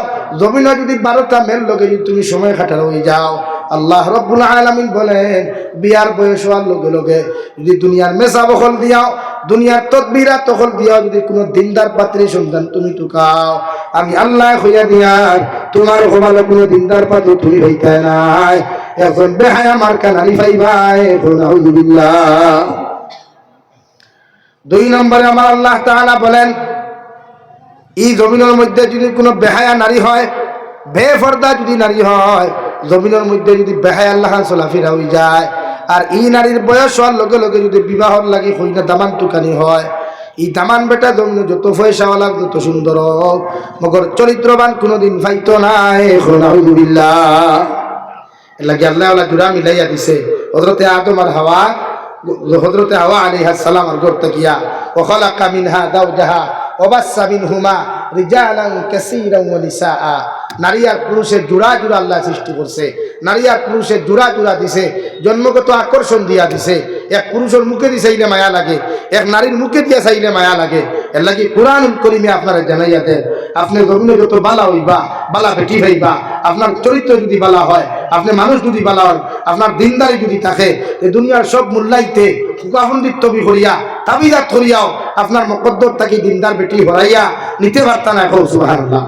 জমিনে যদি 12টা মেল লগে যদি তুমি সময় কাটার হয়ে যাও, আল্লাহ রাব্বুল আলামিন বলেন বিয়ার বয়স হওয়ার লগে লগে যদি দুনিয়ার মেসা বখল দিয়াও, দুনিয়ার তদবিরা তখল দিয়াও, যদি কোনো দিনদার পাত্রী সন্তান তুমি টুকাও, আমি আল্লাহ হইয়া দিয়ার তোমার কপালে কোনো দিনদার পাত্র তুমি হইতে নাই, এখন বেহায়া মার্কা নারী পাইবাই। আউযুবিল্লাহ। 2 নম্বরে আমার আল্লাহ তাআলা বলেন এই জমিনের মধ্যে যদি কোনো বেহায়া নারী হয়, বেপরদা যদি নারী হয়, জমিনের মধ্যে যদি বেহায়া আল্লাহ চলাফেরা হয়ে যায়, আর এই নারীর বয়স হওয়ার লগে লগে যদি বিবাহর লাগে হইনা দামান টুকানি হয়, এই দামান বেটা জমিনে যত পয়সাওয়ালা যত সুন্দর হোক, মগর চরিত্রবান কোনোদিন পাইতো নাই। আলহামদুলিল্লাহ। এর লাগে আল্লাহ জুড়া মিলাইয়া দিছে হযরতে আদম আর হাওয়া, হযরতে হাওয়া আলাইহিস সালাম আর করতে গিয়া ওয়া খালাকা মিনহা যাওজাহা ওয়া বাসসা মিনহুমা রিজালান কাসীরান ওয়া নিসাআ। নারী আর পুরুষের জোড়া জোড়া আল্লাহ সৃষ্টি করছে, নারী আর পুরুষের জোড়া জোড়া দিছে, জন্মগত আকর্ষণ দিয়া দিছে। এক পুরুষের মুখে দিয়ে চাইলে মায়া লাগে, এক নারীর মুখে দিয়া চাইলে মায়া লাগে। এর লাগি কুরআনুল কারীমে আপনারা জানাইয়া দেন, আপনি জমিনে যত বালা হইবা, বালা বেটি হইবা, আপনার চরিত্র যদি বালা হয়, আপনি মানুষ যদি বালা হয়, আপনার দিনদারি যদি থাকে, এই দুনিয়ার সব মূল্যাইতে সুকাফন্দিত করিয়া তাবিদাত করিয়াও আপনার মকদ্দর থাকি দিনদার বেটি হরাইয়া নিতে পারতা না। সুবহানাল্লাহ।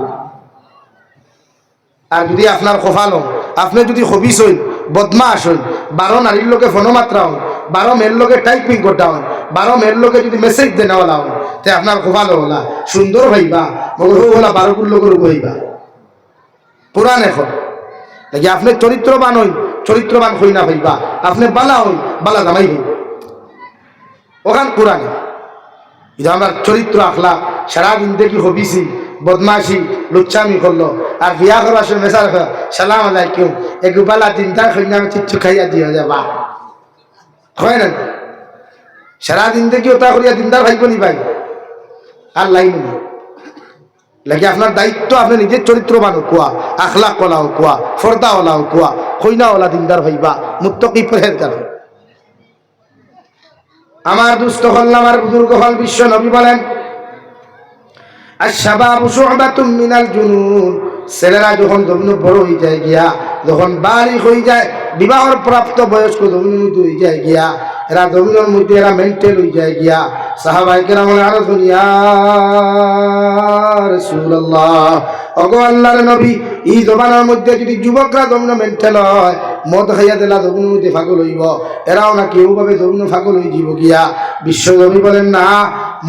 আর যদি আপনার কপাল হন, আপনি যদি হবিস হইন, বদমাস হইন, 12 নারীর লোকে ফোনমাত্রা হন, 12 মেয়ের লোকে টাইপিং করতে হন, 12 মেয়ের লোকে যদি মেসেজ দেওয়ালা হন, তে আপনার কপাল হলা সুন্দর হইবা, মগর হলা 12 লোকের হইবা। পুরাণ এখন নাকি আপনি চরিত্রবান হইন, চরিত্রবান হই না হইবা, আপনি বালা হইন, বালা জামাই হইন। ওখান কোরআনে এটা আমার চরিত্র আখলা সারাদিন দেখি হবিসি বদমাশি লুচ্চামি করলো, আর বিয়া করার সময় মেসা রাখা সালাম আলাইকুম একটু বালা দিনদার হইন আমি চিচ্ছু খাইয়া দিয়ে যাবা, হয় না? সারাদিন দেখি ওটা করিয়া দিনদার ভাইব নি ভাই আর লাইন লাগে। আপনার দায়িত্ব আপনি নিজের চরিত্রবান কোয়া, আখলা কলাও কোয়া, ফর্দা ওলাও কোয়া, হইনা ওলা দিনদার ভাইবা, মুত্তাকি পরহেজগার। আমার দুস্থ হল, আমার বুজুর্গ হল, বিশ্ব নবী বলেন আশ-শাবাবু শু'বাতুম মিনাল জুনুন। ছেলেরা যখন জমিন বড় হয়ে যায় গিয়া, যখন বালিগ হয়ে যায়, বিবাহর প্রাপ্ত বয়স্ক জমিনের মধ্যে হয়ে যায় গিয়া, এরা জমিনের মধ্যে এরা মেন্টাল হয়ে যায় গিয়া। সাহাবায়ে কেরাম আরো দুনিয়া রাসূলুল্লাহ, ওগো আল্লাহর নবী, এই জমানার মধ্যে যদি যুবকরা জমিন মেন্টাল হয়, মদ খাইয়া দিলা জমিনের মধ্যে পাগল হইব, এরাও না কেউ ভাবে জমিন পাগল হয়ে যাব গিয়া। বিশ্ব নবী বলেন না,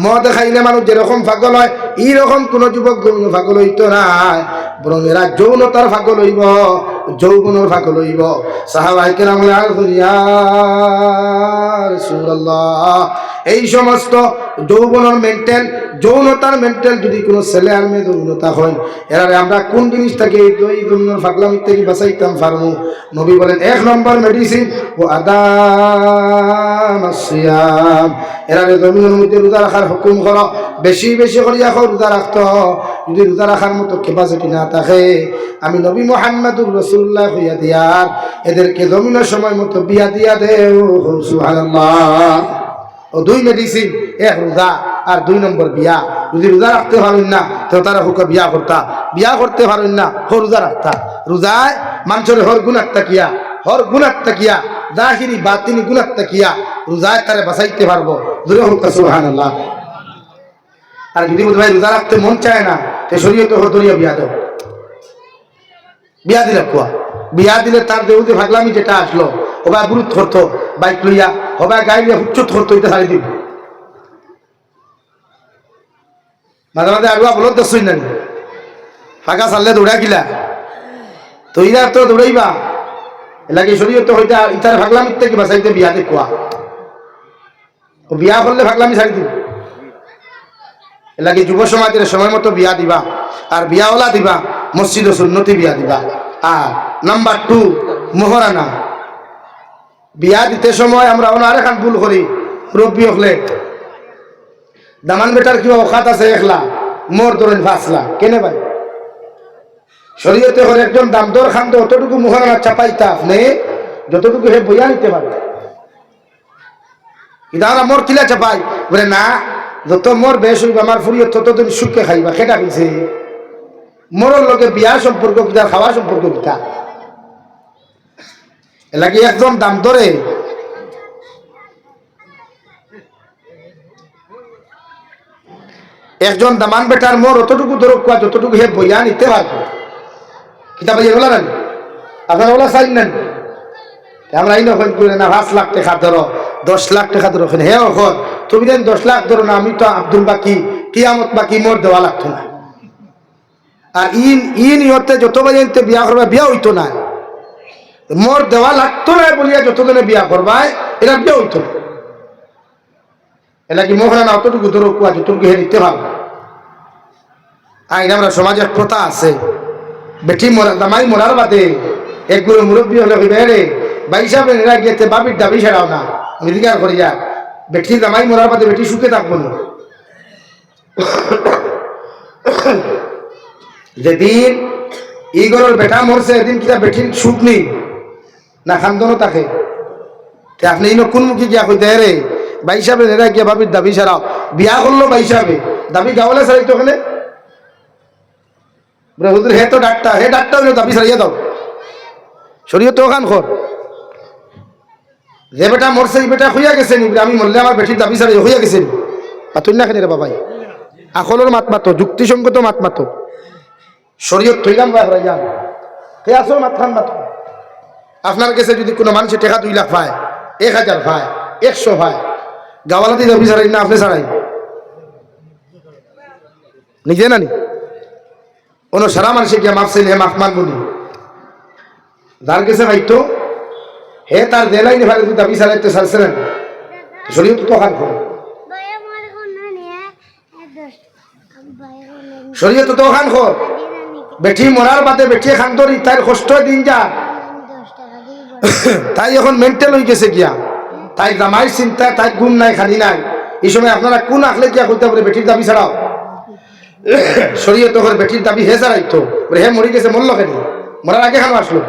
মদ খাইলে মানুষ যেরকম পাগল হয় এইরকম কোন যুবক জমিন পাগল হইতো না, বরং এরা যৌনতার পাগল হইব, যৌবনের পাগল হইব। সাহাবায়ে কেরাম ইয়া রাসূলুল্লাহ, এই সমস্ত যৌবনের মেন্টাল, যৌনতার মেন্টাল যদি কোনো ছেলে আর মেয়ে যৌনতা হয়, এরা আমরা কোন জিনিসটাকে এই যৌবনের পাগলামি থেকে বাঁচাইতাম পারবো? নবী বলেন 1 নম্বর মেডিসিন ও আদামাস সিয়াম। এরা জমিনের মধ্যে রোজা রাখার হুকুম করো, বেশি বেশি করিয়া রোজা রাখত। যদি রোজা রাখার মতো ক্যাপাসিটি না থাকে, আমি নবী মুহাম্মদুর রাসূলুল্লাহ হইয়া দিয়ার এদেরকে জমিনের সময় মতো বিয়া দিয়া দেও। সুবহানাল্লাহ। ও 2 মেডিসিন, 1 রোজা আর 2 নম্বর বিয়া। যদি রোজা রাখতে পারেন না তো তারা হুকা বিয়া করতা, বিয়া করতে পারেন না রোজা রাখতা। রোজায় মানুষের হর গুনাহ তাকিয়া, হর গুনাহ তাকিয়া, জাহিরি বাতিনি গুনাহ তাকিয়া রোজায় তারে বাঁচাইতে পারবো। জোরে হুকা সুবহানাল্লাহ। আর যদি ভাই রোজা রাখতে মন চায় না, তো শরীয়তে হদরিয়া বিয়া দাও, বিয়া দিলে কুয়া, বিয়া দিলে তার দেউতে ভাগলামি যেটা আসলো, ওবা গুরুত করতো, বাইক লইয়া হবা গাইলে হুচ্চুত করতো, এটা ছাড়ি দিব। মাঝে মাঝে আরুয়া বলত দছই না ফাঁকা চাললে দৌড়া গিলা, তো ইরা তো দৌড়াইবা লাগে শরীয়ত হইতা ইতার ভাগলামির থেকে বাঁচাইতে বিয়াতে কুয়া। ও বিয়া করলে ভাগলামি ছাড়ি দিব। লাগে যুব সমাজের সময় মতো বিয়া দিবা, আর বিয়াওয়ালা দিবা মসজিদ ও সুন্নতি বিয়া দিবা। আর নাম্বার 2 মোহরানা। বিয়া দিতে সময় আমরা আরেকখান ভুল করি, মুরব্বী হলে দামান বেটার কি অকাত আছে 1 লাখ, মোর ধরেন 5 লাখ, কেনে ভাই? শরীয়তে হলে একজন দামদর খান তো অতটুকু মোহরানা চাপাইতা আপনি যতটুকু হে বইয়া নিতে পারবে। কিন্তু আমরা মোর কিলা চাপাই বলে না, যত মোর বেশ হইব আমার ফুরিয়ে ততদিন সুখে খাইবা। সেটা কইছে মোর লগে বিয়ার সম্পর্ক কিতা, খাওয়া সম্পর্ক কিতা? এলাকি একদম দাম ধরে একজন দামান বেটার মোর অতটুকু ধরো কোয়া যতটুকু হে বইয়া নিতে পারবো কিতাব এগুলা নেন আপনারা ওলা চাই নেন আমরা এই নখন করে না 5 লাখ টাকা ধরো 10 লাখ টাকা ধরো হে ওখন তুমি দেন 10 লাখ ধরো না আমি তো আব্দুল বাকি কিয়ামত বাকি মোর দেওয়া লাগতো না আর ইহতে যত বাজে বিয়া করবা বিয়া হইতো না মোর দেওয়া লাগতো না বলিয়া যতজনে বিয়া করবাই এটা বিয়া হইতো না এটা কি মোহরা না অতটুকু ধরো কুয়া যতটুকু হে নিতে পারবো আইন আমরা সমাজের প্রথা আছে বেটি মরা দামাই মরার বাদে একগুলো মুরব্বী হলে বেড়ে বাইসাবে এরা গিয়েছে বাবির দাবি সেরাও না অধিকার করি যা বেটি দামাই মরার বাদে বেটি সুখে থাকবো না যেদিন এই গরর বেটা মরছে এদিন কিনা বেটির সুখ নেই না খান্দনও থাকে আপনি ইনো কোন মুখে গিয়া কইতে রে বাইসাবে এরা গিয়ে বাবির দাবি সেরাও বিয়া করলো বাইসাবে দাবি গাওয়ালে সারাই তো ওখানে হুজুর হে তো ডাক্তার হে ডাক্তার দাবি সারিয়ে দাও শরীয়ত তো ওখান খর যে বেটা মরছে এই বেটা হইয়া গেছে নি আমি মরলে আমার বেটির দাবি সারি হইয়া গেছে নি তুই না খেলে রে বাবাই আকলের মাত মাতো যুক্তিসঙ্গত মাত মাতো শরীয়ত থইলাম ভাইয়া হে আসল মাত খান মাতো আপনার কাছে যদি কোনো মানুষের টাকা 2 লাখ পায় 1000 পায় 100 পায় গাওয়ালাতে দাবি সারাই না আপনি সারাই নিজে না নি অন্য সারা মানুষে গিয়া মাপছেন হে মাফ মানবো নি যার কাছে ভাইতো হে তার দেলাই নে ভাই দাবি সারাইতে সারছেন শরীয়ত তো খান করে শরীয়ত তো খান কর বেটি মরার বাদে বেটি খান ধরি তার কষ্ট দিন যা তাই এখন মেন্টাল হয়ে গেছে গিয়া তাই জামাই চিন্তা তাই গুণ নাই খালি নাই এই সময় আপনারা কোন আখলে গিয়া কইতে পারে বেটির দাবি ছাড়াও শরীয়ত করে বেটির দাবি হে ছাড়াইতো হে মরি গেছে মরল কেন মরার আগে খানো আসলো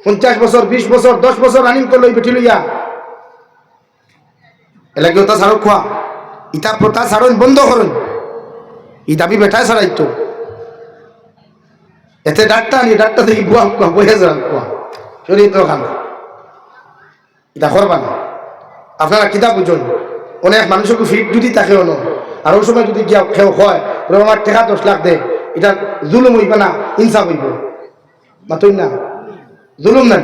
50 বছর 20 বছর 10 বছর রানিং করলো বেটি লইয়া এলাকি ওটা ছাড়ো খোয়া ইটা প্রথা ছাড়ুন বন্ধ করুন ই দাবি বেটায় ছাড়াইতো এতে ডাক্তার নি ডাক্তার দেখি বুয়া খোয়া বইয়া যান খোয়া শরীয়ত খানো এটা করবা না আপনারা কিতা বুঝুন অনেক মানুষকে ফিট যদি থাকে অন আর ওই সময় যদি গিয়া খেও হয় আমার টাকা 10 লাখ দে এটা জুলুম হইবে না ইনসাফ হইব মাতুই না জুলুম না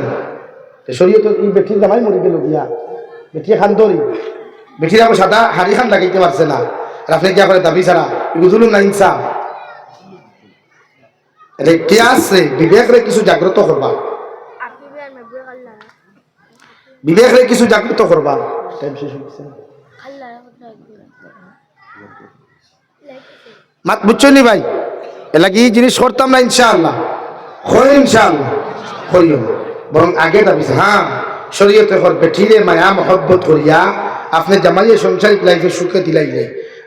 শরীয়ত এই বেটির জামাই মরি গেল গিয়া বেটি খান ধরি বেটির আবার সাদা হাড়ি খান লাগাইতে পারছে না আর আপনি গিয়া করে দাবি ছাড়া এগুলো জুলুম না ইনসাফ এটা কে আছে বিবেকরে কিছু জাগ্রত করবা বিবেকরে কিছু জাগ্রত করবা টাইম শেষ হচ্ছে মাত বুঝছো নি ভাই এলাকি এই জিনিস করতাম না ইনশাআল্লাহ হয় ইনশাআল্লাহ করিও বরং আগে দাবি হ্যাঁ শরীয়তে হর বেঠিরে মায়া মহব্বত করিয়া আপনি জামাইয়ে সংসারিক লাইফে সুখে দিলাইলে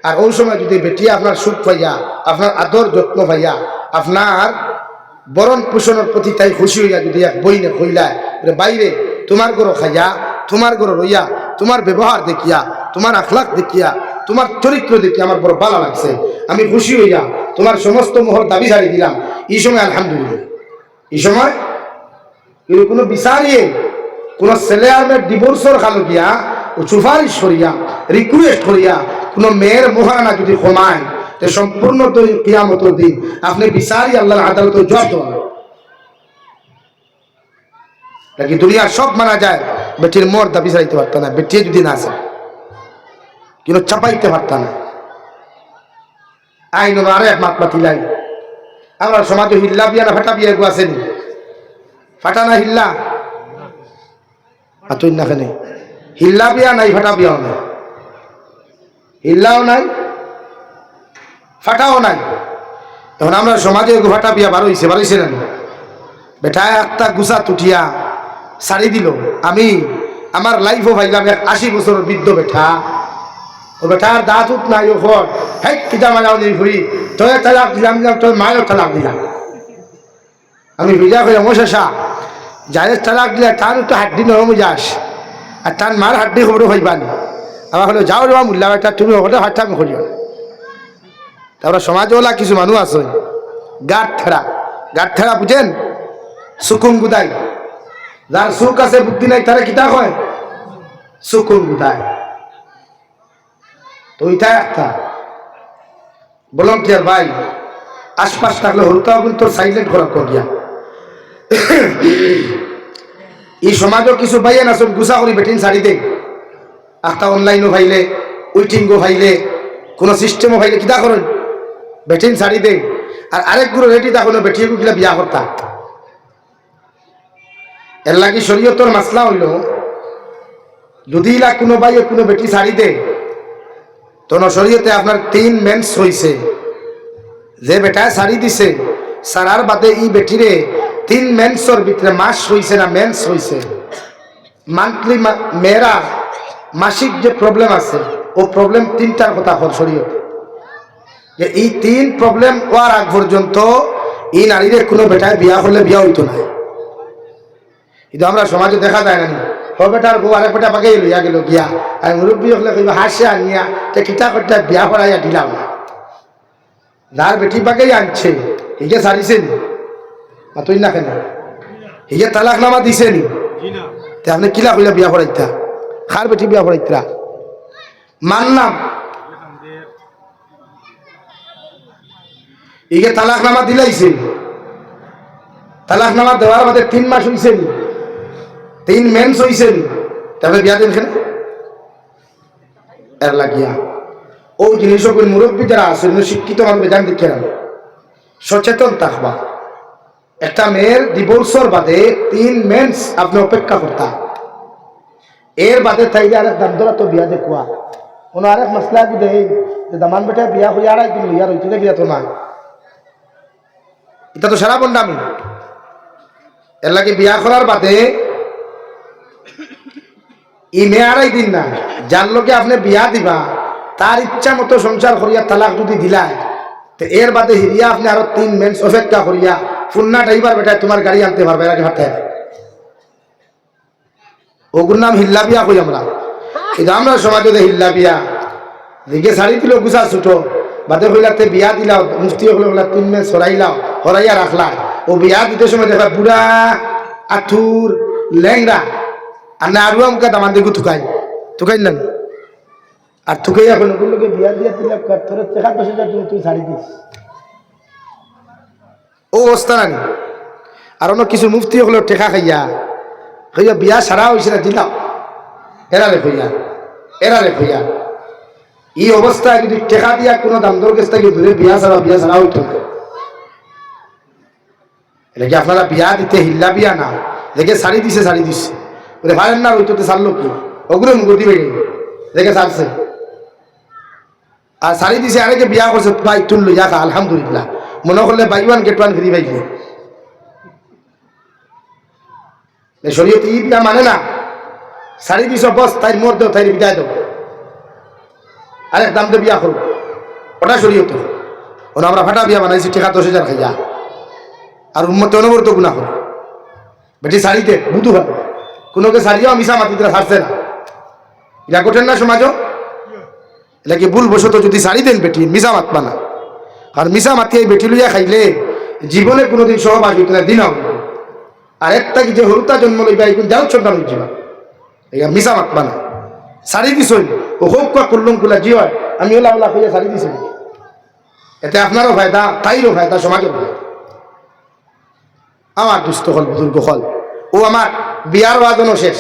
আর ওই সময় যদি বেটিয়া আপনার সুখ পাইয়া আপনার আদর যত্ন পাইয়া আপনার বরণ পোষণের প্রতি তাই খুশি হইয়া যদি এক বইনে কইলা বাইরে তোমার গরো খাইয়া তোমার গরো রইয়া তোমার ব্যবহার দেখিয়া তোমার আখলাক দেখিয়া তোমার চরিত্র দেখি আমার বড় ভালো লাগছে আমি খুশি হইয়া তোমার সমস্ত মোহর দাবি ছাড়ি দিলাম এই সময় আলহামদুলিল্লাহ এই সময় কোনো বিচারিয়ে কোন ছেলে আর মেয়ের ডিভোর্সর খালো গিয়া ও সুপারিশ করিয়া রিকোয়েস্ট করিয়া কোনো মেয়ের মোহরানা যদি কমায় তো সম্পূর্ণ তো কিয়ামতের দিন আপনি বিচারি আল্লাহর আদালতে জবাব দেওয়া নাকি দুনিয়ার সব মানা যায় বেটির মোর দাবি ছাড়াইতে পারত না বেটি যদি না আসে কিন্তু চাপাইতে পারত না আইন আরে এক মাতমাতি লাই আমরা সমাজে হিল্লা বিয়া না ফাটা বিয়া এগুলো আসেনি ফাটা না হিল্লা তুই না খানে হিল্লা বিয়া নাই ফাটা বিয়াও নাই হিল্লাও নাই ফাটাও নাই এখন আমরা সমাজে ফাটা বিয়া বারোইছে না বেটা একটা গুছা তুটিয়া শাড়ি দিল আমি আমার লাইফও ভাইলাম 80 বছরের বৃদ্ধ বেটা ও বেটার দাঁত উঠ নাই ও ঘর হ্যাঁ কিতা মানাও দিই ঘুরি তোর তালাক দিলাম তোর মায়ের তালাক দিলাম আমি ভিজা করে মশা যাদের তালাক দিলে তার একটু হাড্ডি নরম যাস আর তার মার হাড্ডি খবরও হইবানি আমার হলো যাও রে মূল্যা বেটা তুমি ওটা হাটটা আমি করিও তারপরে সমাজওয়ালা কিছু মানুষ আছে গাঁট ঠেড়া বুঝেন সুকুম গুদাই যার সুখ আছে বুদ্ধি নাই তারা কিতা হয় সুকুন বুঝায়। তো ওইটাই একটা বললাম কি আর ভাই আশপাশ থাকলে হলুতাও কিন্তু সাইলেন্ট করা করিয়া এই সমাজও কিছু ভাইয়া না সব গুছা করি বেটিন শাড়ি দেয় একটা অনলাইনও ভাইলে উইটিংও ভাইলে কোনো সিস্টেমও ভাইলে কিতা করেন বেটিন শাড়ি দেয় আর আরেকগুলো রেডি তখন বেটিগুলা বিয়া করতা। এর লাগি শরীয়তর মাসলা হইল যদি ইলা কোনো ভাইয়ে কোনো বেটি শাড়ি দেয় তখন শরীয়তে আপনার 3 মেন্স হইছে। যে বেটায় শাড়ি দিছে সারার বাদে ই বেটিরে 3 মেন্সর ভিতরে মাস হইছে না মেন্স হইছে মান্থলি মেয়েরা মাসিক যে প্রবলেম আছে ও প্রবলেম 3টার কথা হল শরীয়ত যে এই 3 প্রবলেম হওয়ার আগ পর্যন্ত এই নারীদের কোনো বেটায় বিয়া করলে বিয়া হইতো না। কিন্তু আমরা সমাজে দেখা যায় না হ বেটার বউ আরেক বেটা পাকে লইয়া গেল গিয়া আর মুরব্বী হলে কইব হাসে আনিয়া তে কিতা করতে বিয়া করাইয়া দিলাম না যার বেটি পাকেই আনছে হিগে ছাড়িছে নি তুই না কেন হিগে তালাক নামা দিছে নি তে আপনি কিলা কইলা বিয়া করাইতা খার বেটি বিয়া করাইতা মানলাম হিগে তালাক নামা দিলাইছে তালাক নামা দেওয়ার বাদে 3 মাস হইছে নি 3 মেন্স হইছে নি তাহলে বিয়া দেন কেন এর লাগিয়া ও জিনিসগুলো মুরব্বী যারা আছে শিক্ষিত মানুষ জান দেখে না সচেতন থাকবা। একটা মেয়ের ডিভোর্সর বাদে 3 মেন্স আপনি অপেক্ষা করতা এর বাদে থাইলে আরেক দাম ধরা তো বিয়া দেখুয়া কোনো আরেক মশলা কি দেয় যে দামান বেটা বিয়া হইয়া আড়াই দিন লইয়া রইতে বিয়া তো না এটা তো সারা বন্ডামি। এর লাগে বিয়া করার বাদে ই মেয়ে আড়াই দিন না যার লোকে আপনি বিয়া দিবা তার ইচ্ছা মতো সংসার করিয়া তালাক যদি দিলায় তো এর বাদে হিরিয়া আপনি আরো 3 মেন্স অপেক্ষা করিয়া ফুন্না ড্রাইভার বেটা তোমার গাড়ি আনতে পারবে এর আগে হাতে ওগুর নাম হিল্লা বিয়া কই আমরা। কিন্তু আমরা সমাজে হিল্লা বিয়া দিকে শাড়ি দিল গুছা ছুটো বাদে হইলাতে বিয়া দিলাও মুফতি হলে 3 মেন্স হরাইলাও হরাইয়া রাখলা ও বিয়া দিতে সময় দেখা বুড়া আথুর ল্যাংরা আর না আরু আমাকে দামান দেখু থুকাই না আর থুকাই এখন ওগুলোকে বিয়া দিয়া দিলে তোর টেকা 10,000 তুই ছাড়ি দিস ও অবস্থা নানি। আর অন্য কিছু মুফতি হলেও টেকা খাইয়া খাইয়া বিয়া সারা হয়েছে না দিলাম এরারে খুইয়া এই অবস্থায় যদি টেকা দিয়া কোনো দাম দর কাছ থেকে দূরে বিয়া ছাড়া হইতো না। এটা কি আপনারা বিয়া দিতে হিল্লা বিয়া না দেখে শাড়ি দিছে বলে ভাইয়ের না ওইটাতে ছাড়লো কি ওগুলো মুগতি বেড়ে দেখে ছাড়ছে আর শাড়ি দিছে আরেকে বিয়া করছে ভাই তুল লইয়া খা আলহামদুলিল্লাহ মনে করলে বাইওয়ান গেট ওয়ান ফ্রি পাইছে শরীয়ত ই বিয়া মানে না শাড়ি দিছ বস তাই মোর দেও তাই বিদায় দেও আরেক দাম তো বিয়া করো ওটা শরীয়ত ওরা আমরা ফাটা বিয়া বানাইছি টাকা 10,000 খাইয়া আর উম্মতে অনবরত গুনাহ করে বেটি শাড়িতে বুধু হয় কোনোকে শাড়িও মিশা মাতিতে ছাড়ছে না এটা কঠেন না সমাজও এটা কি ভুল বসত যদি শাড়ি দেন বেটি মিশা মাতবা না আর মিশা মাতিয়ে বেটি লইয়া খাইলে জীবনে কোনোদিন সহবাস হইতে না দিন হবে আর একটা কি যে হলুতা জন্ম লইবা এখন যাও ছোট লই যাবা এটা মিশা মাতবা না শাড়ি দিছই ও হোক করলুম কুলা জি হয় আমি ওলা ওলা হইয়া শাড়ি দিছি এতে আপনারও ফায়দা তাইরও ফায়দা সমাজের আমার দুস্থ হল বুজুর্গ হল ও আমার বিয়ার ওয়াজনও শেষ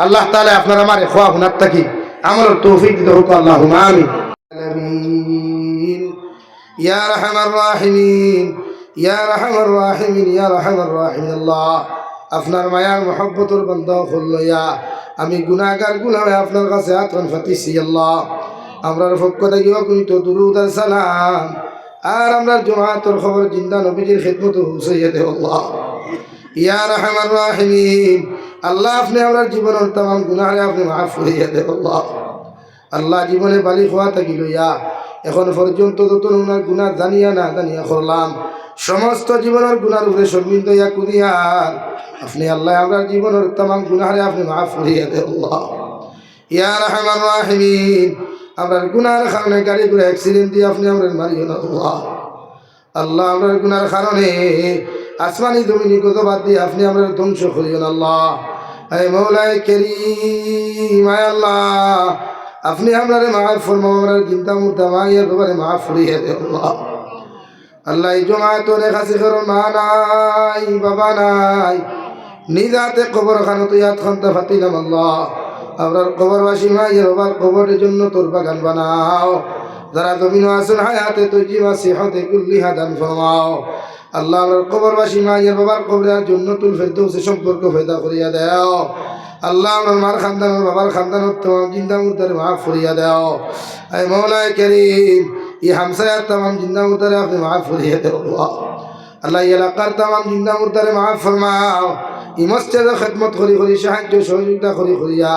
আল্লাহ তাআলা আপনার আমার খোয়া হুনার থাকি আমলের তৌফিক দিতে হোক আল্লাহুম্মা আমিন ইয়া আরহামার রাহিমিন ইয়া আরহামার রাহিমিন ইয়া আরহামার রাহিমিন আল্লাহ আপনার মায়ার মহব্বতের বান্দা হইয়া আমি গুনাহগার গুনাহে আপনার কাছে আতরান ফাতিছি আল্লাহ আমরার পক্ষ থেকে অগণিত দুরূদ আর সালাম আর আমরা জমাতের খবর জিন্দা নবীজির খিদমত হুসাইয়া দে আল্লাহ ইয়া আরহামার রাহিমিন আল্লাহ আপনি আমার জীবনের तमाम গুনাহে আপনি মাফ করিয়া দে আল্লাহ আল্লাহ জীবনে বালিগ হওয়া থাকি লইয়া এখন পর্যন্ত যত ওনার গুনাহ জানিয়া না জানিয়া করলাম সমস্ত জীবনের গুনার উপরে শর্মিন্দা ইয়া কুদিয়ার আপনি আল্লাহ আমার জীবনের तमाम গুনাহে আপনি মাফ করিয়া দে আল্লাহ ইয়া আরহামার রাহিমিন আমরা গুনার কারণে গাড়ি করে অ্যাক্সিডেন্ট দিয়ে আপনি আমরা মারিও না আল্লাহ আল্লাহ আমরা গুনার কারণে আসমানি জমিনি কত বাদ দিয়ে আপনি আমরা ধ্বংস করিও না আল্লাহ। হে মৌলায় কারীম, আয় আল্লাহ আপনি আমরারে মাফ ফরমাও, আমরার চিন্তা মুর্দা মাইয়ের ব্যাপারে মাফ ফুরিয়ে দে আল্লাহ। আল্লাহ এই জমায়েত অনেক আছে, কারণ মা নাই বাবা নাই, নিজাতে কবর খানো তুই হাত খান্তা ফাতিলাম আল্লাহ। আমরার কবরবাসী মাইয়ের বাবার কবরের জন্য তোর বাগান বানাও। যারা জমিনও আসুন হায়াতে তুই জিমা সিহতে কুল্লিহা দান ফরমাও আল্লাহ। আমার কবরবাসী মাইয়ের বাবার কবরের জন্য তুল ফেরদৌসে সম্পর্ক ফয়দা করিয়া দেও আল্লাহ। আমার মার খানদানোর বাবার খানদানোর তোমাম জিন্দা মুর্দারে মাফ করিয়া দেও। এই মৌলায় কারীম, এই হামসায়ার তামাম জিন্দা মুর্দারে আপনি মাফ করিয়া দেও আল্লাহ। আল্লাহ এই এলাকার তামাম জিন্দা মুর্দারে মাফ ফরমাও। এই মসজিদের খেদমত করি করি সাহায্য সহযোগিতা করি করিয়া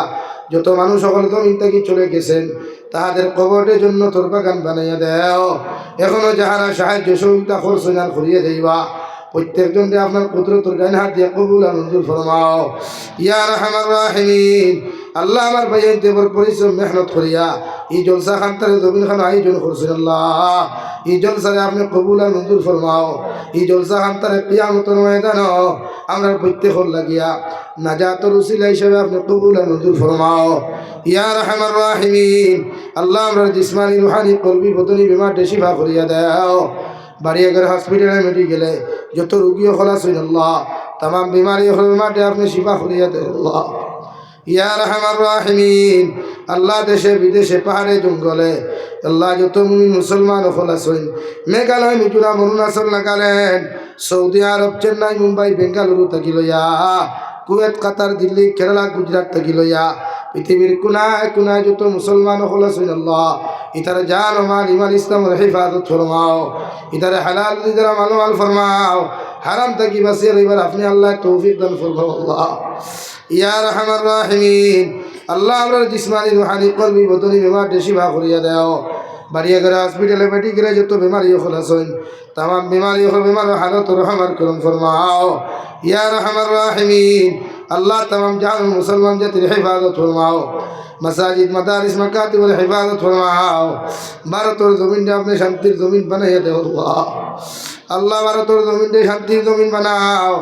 যত মানুষ সকল জমিন থেকে চলে গেছেন তাহাদের কবরের জন্য তোর বাগান বানাইয়া দেও। এখনো যাহারা সাহায্য সহযোগিতা করছেন আর করিয়া যাইবা প্রত্যেকজনকে আপনার কুদরতের গায়ে হাত দিয়ে কবুল আর মঞ্জুর ফরমাও ইয়া আরহামার রাহিমিন। আল্লাহ আমার ভাইয়ের দেবর পরিশ্রম মেহনত করিয়া এই জলসা খানতারে জমিন খান আয়োজন করছেন আল্লাহ। এই জলসারে আপনি কবুল আর মঞ্জুর ফরমাও। এই জলসা খানতারে কিয়ামতের ময়দান আমরা প্রত্যেকর লাগিয়া নাজাতের উসিলা হিসেবে আপনি কবুল আর মঞ্জুর ফরমাও ইয়া আরহামার রাহিমিন। আল্লাহ আমরা জিসমানি রুহানি কলবি বদনি বিমারটা শিফা করিয়া দেও। বাড়ি আগে হসপিটালে মেডিকেলে যত রুগীও খলাস হইল আল্লাহ, তামাম বিমারি বিমারটা আপনি শিফা করিয়া দেন আল্লাহ ইয়া আরহামার রাহিমিন। আল্লাহ দেশে বিদেশে পাহাড়ে জঙ্গলে আল্লাহ যত মুমিন মুসলমান খলাস হইন, মেঘালয় মিজোরাম অরুণাচল নাগাল্যান্ড সৌদি আরব চেন্নাই মুম্বাই বেঙ্গালুরু থাকি লইয়া কুয়েত কাতার দিল্লি কেরালা গুজরাট থাকি লইয়া পৃথিবীর কোনায় কোনায় যত মুসলমান খলাস হইন আল্লাহ ইতারে জান ও মাল ইমান ইসলামের হেফাজত ফরমাও। ইতারে হালাল রিজরা মাল ফরমাও, হারাম থাকি বাঁচিয়ে রইবার আপনি আল্লাহ তৌফিক দান ফরমাও আল্লাহ ইয়া আরহামার রাহিমিন। আল্লাহ আমরা জিসমানি রুহানি কলবি বদনি বিমারটা শিফা করিয়া দেও। বাড়ি আগে হসপিটালে মেডিকেলে যত বেমারি খলাস হইন, তামাম বেমারি বেমার হালত রহমার করম ফরমাও ইয়া আরহামার রাহিমিন। আল্লাহ তামাম জান মুসলমান জাতির হেফাজত ফরমাও। মসাজিদ মাদারিস মাকাতিবের হেফাজত ফরমাও। ভারতের জমিনটা আপনি শান্তির জমিন বানাইয়া দেও আল্লাহ। আল্লাহ ভারতের জমিনটা শান্তির জমিন বানাও।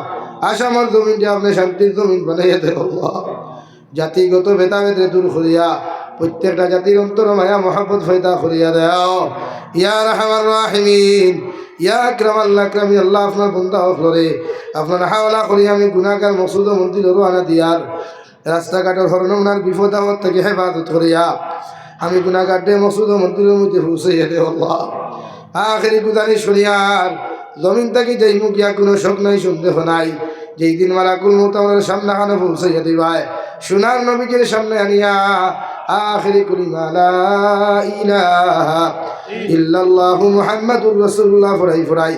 আসামের জমিনটা আপনি শান্তির জমিন বানাইয়া দেও আল্লাহ। জাতিগত ভেদাভেদে দূর করিয়া প্রত্যেকটা জাতির অন্তর মায়া মহাব্বত ফয়দা করিয়া দেও ইয়া আরহামার রাহিমিন। ইয়া আকরামাল আকরামি। আল্লাহ আপনার বন্দা হলরে আপনার হাওলা করি আমি গুনাহগার মকসুদ ও মন্দির রওনা দিয়ার রাস্তাঘাটের হরনমনার বিপদ আপদ থেকে হেফাজত করিয়া আমি গুনাহগারদের মকসুদ ও মন্দিরের মধ্যে পৌঁছাইয়া দেও আল্লাহ। আখেরি গুজারিশ করিয়ার জমিন থেকে যেই মুখিয়া কোনো শোক নাই সন্দেহ নাই, যেই দিন মালাকুল মউত আমাদের সামনে খানে পৌঁছাইয়া দিবায় সোনার নবীজির সামনে আনিয়া আখেরি কলিমা লা ইলাহা ইল্লাল্লাহু মুহাম্মাদুর রাসূলুল্লাহ ফরাই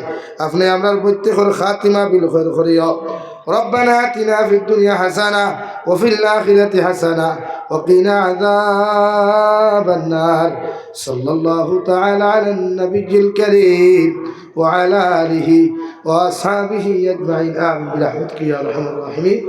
আপনি আমরার প্রত্যেকের খাতিমা বিল খায়র করিও। ربنا آتنا في الدنيا حسنة وفي الآخرة حسنة وقنا عذاب النار. صلى الله تعالى على النبي الكريم وعلى آله وأصحابه أجمعين. آمين برحمتك يا أرحم الراحمين.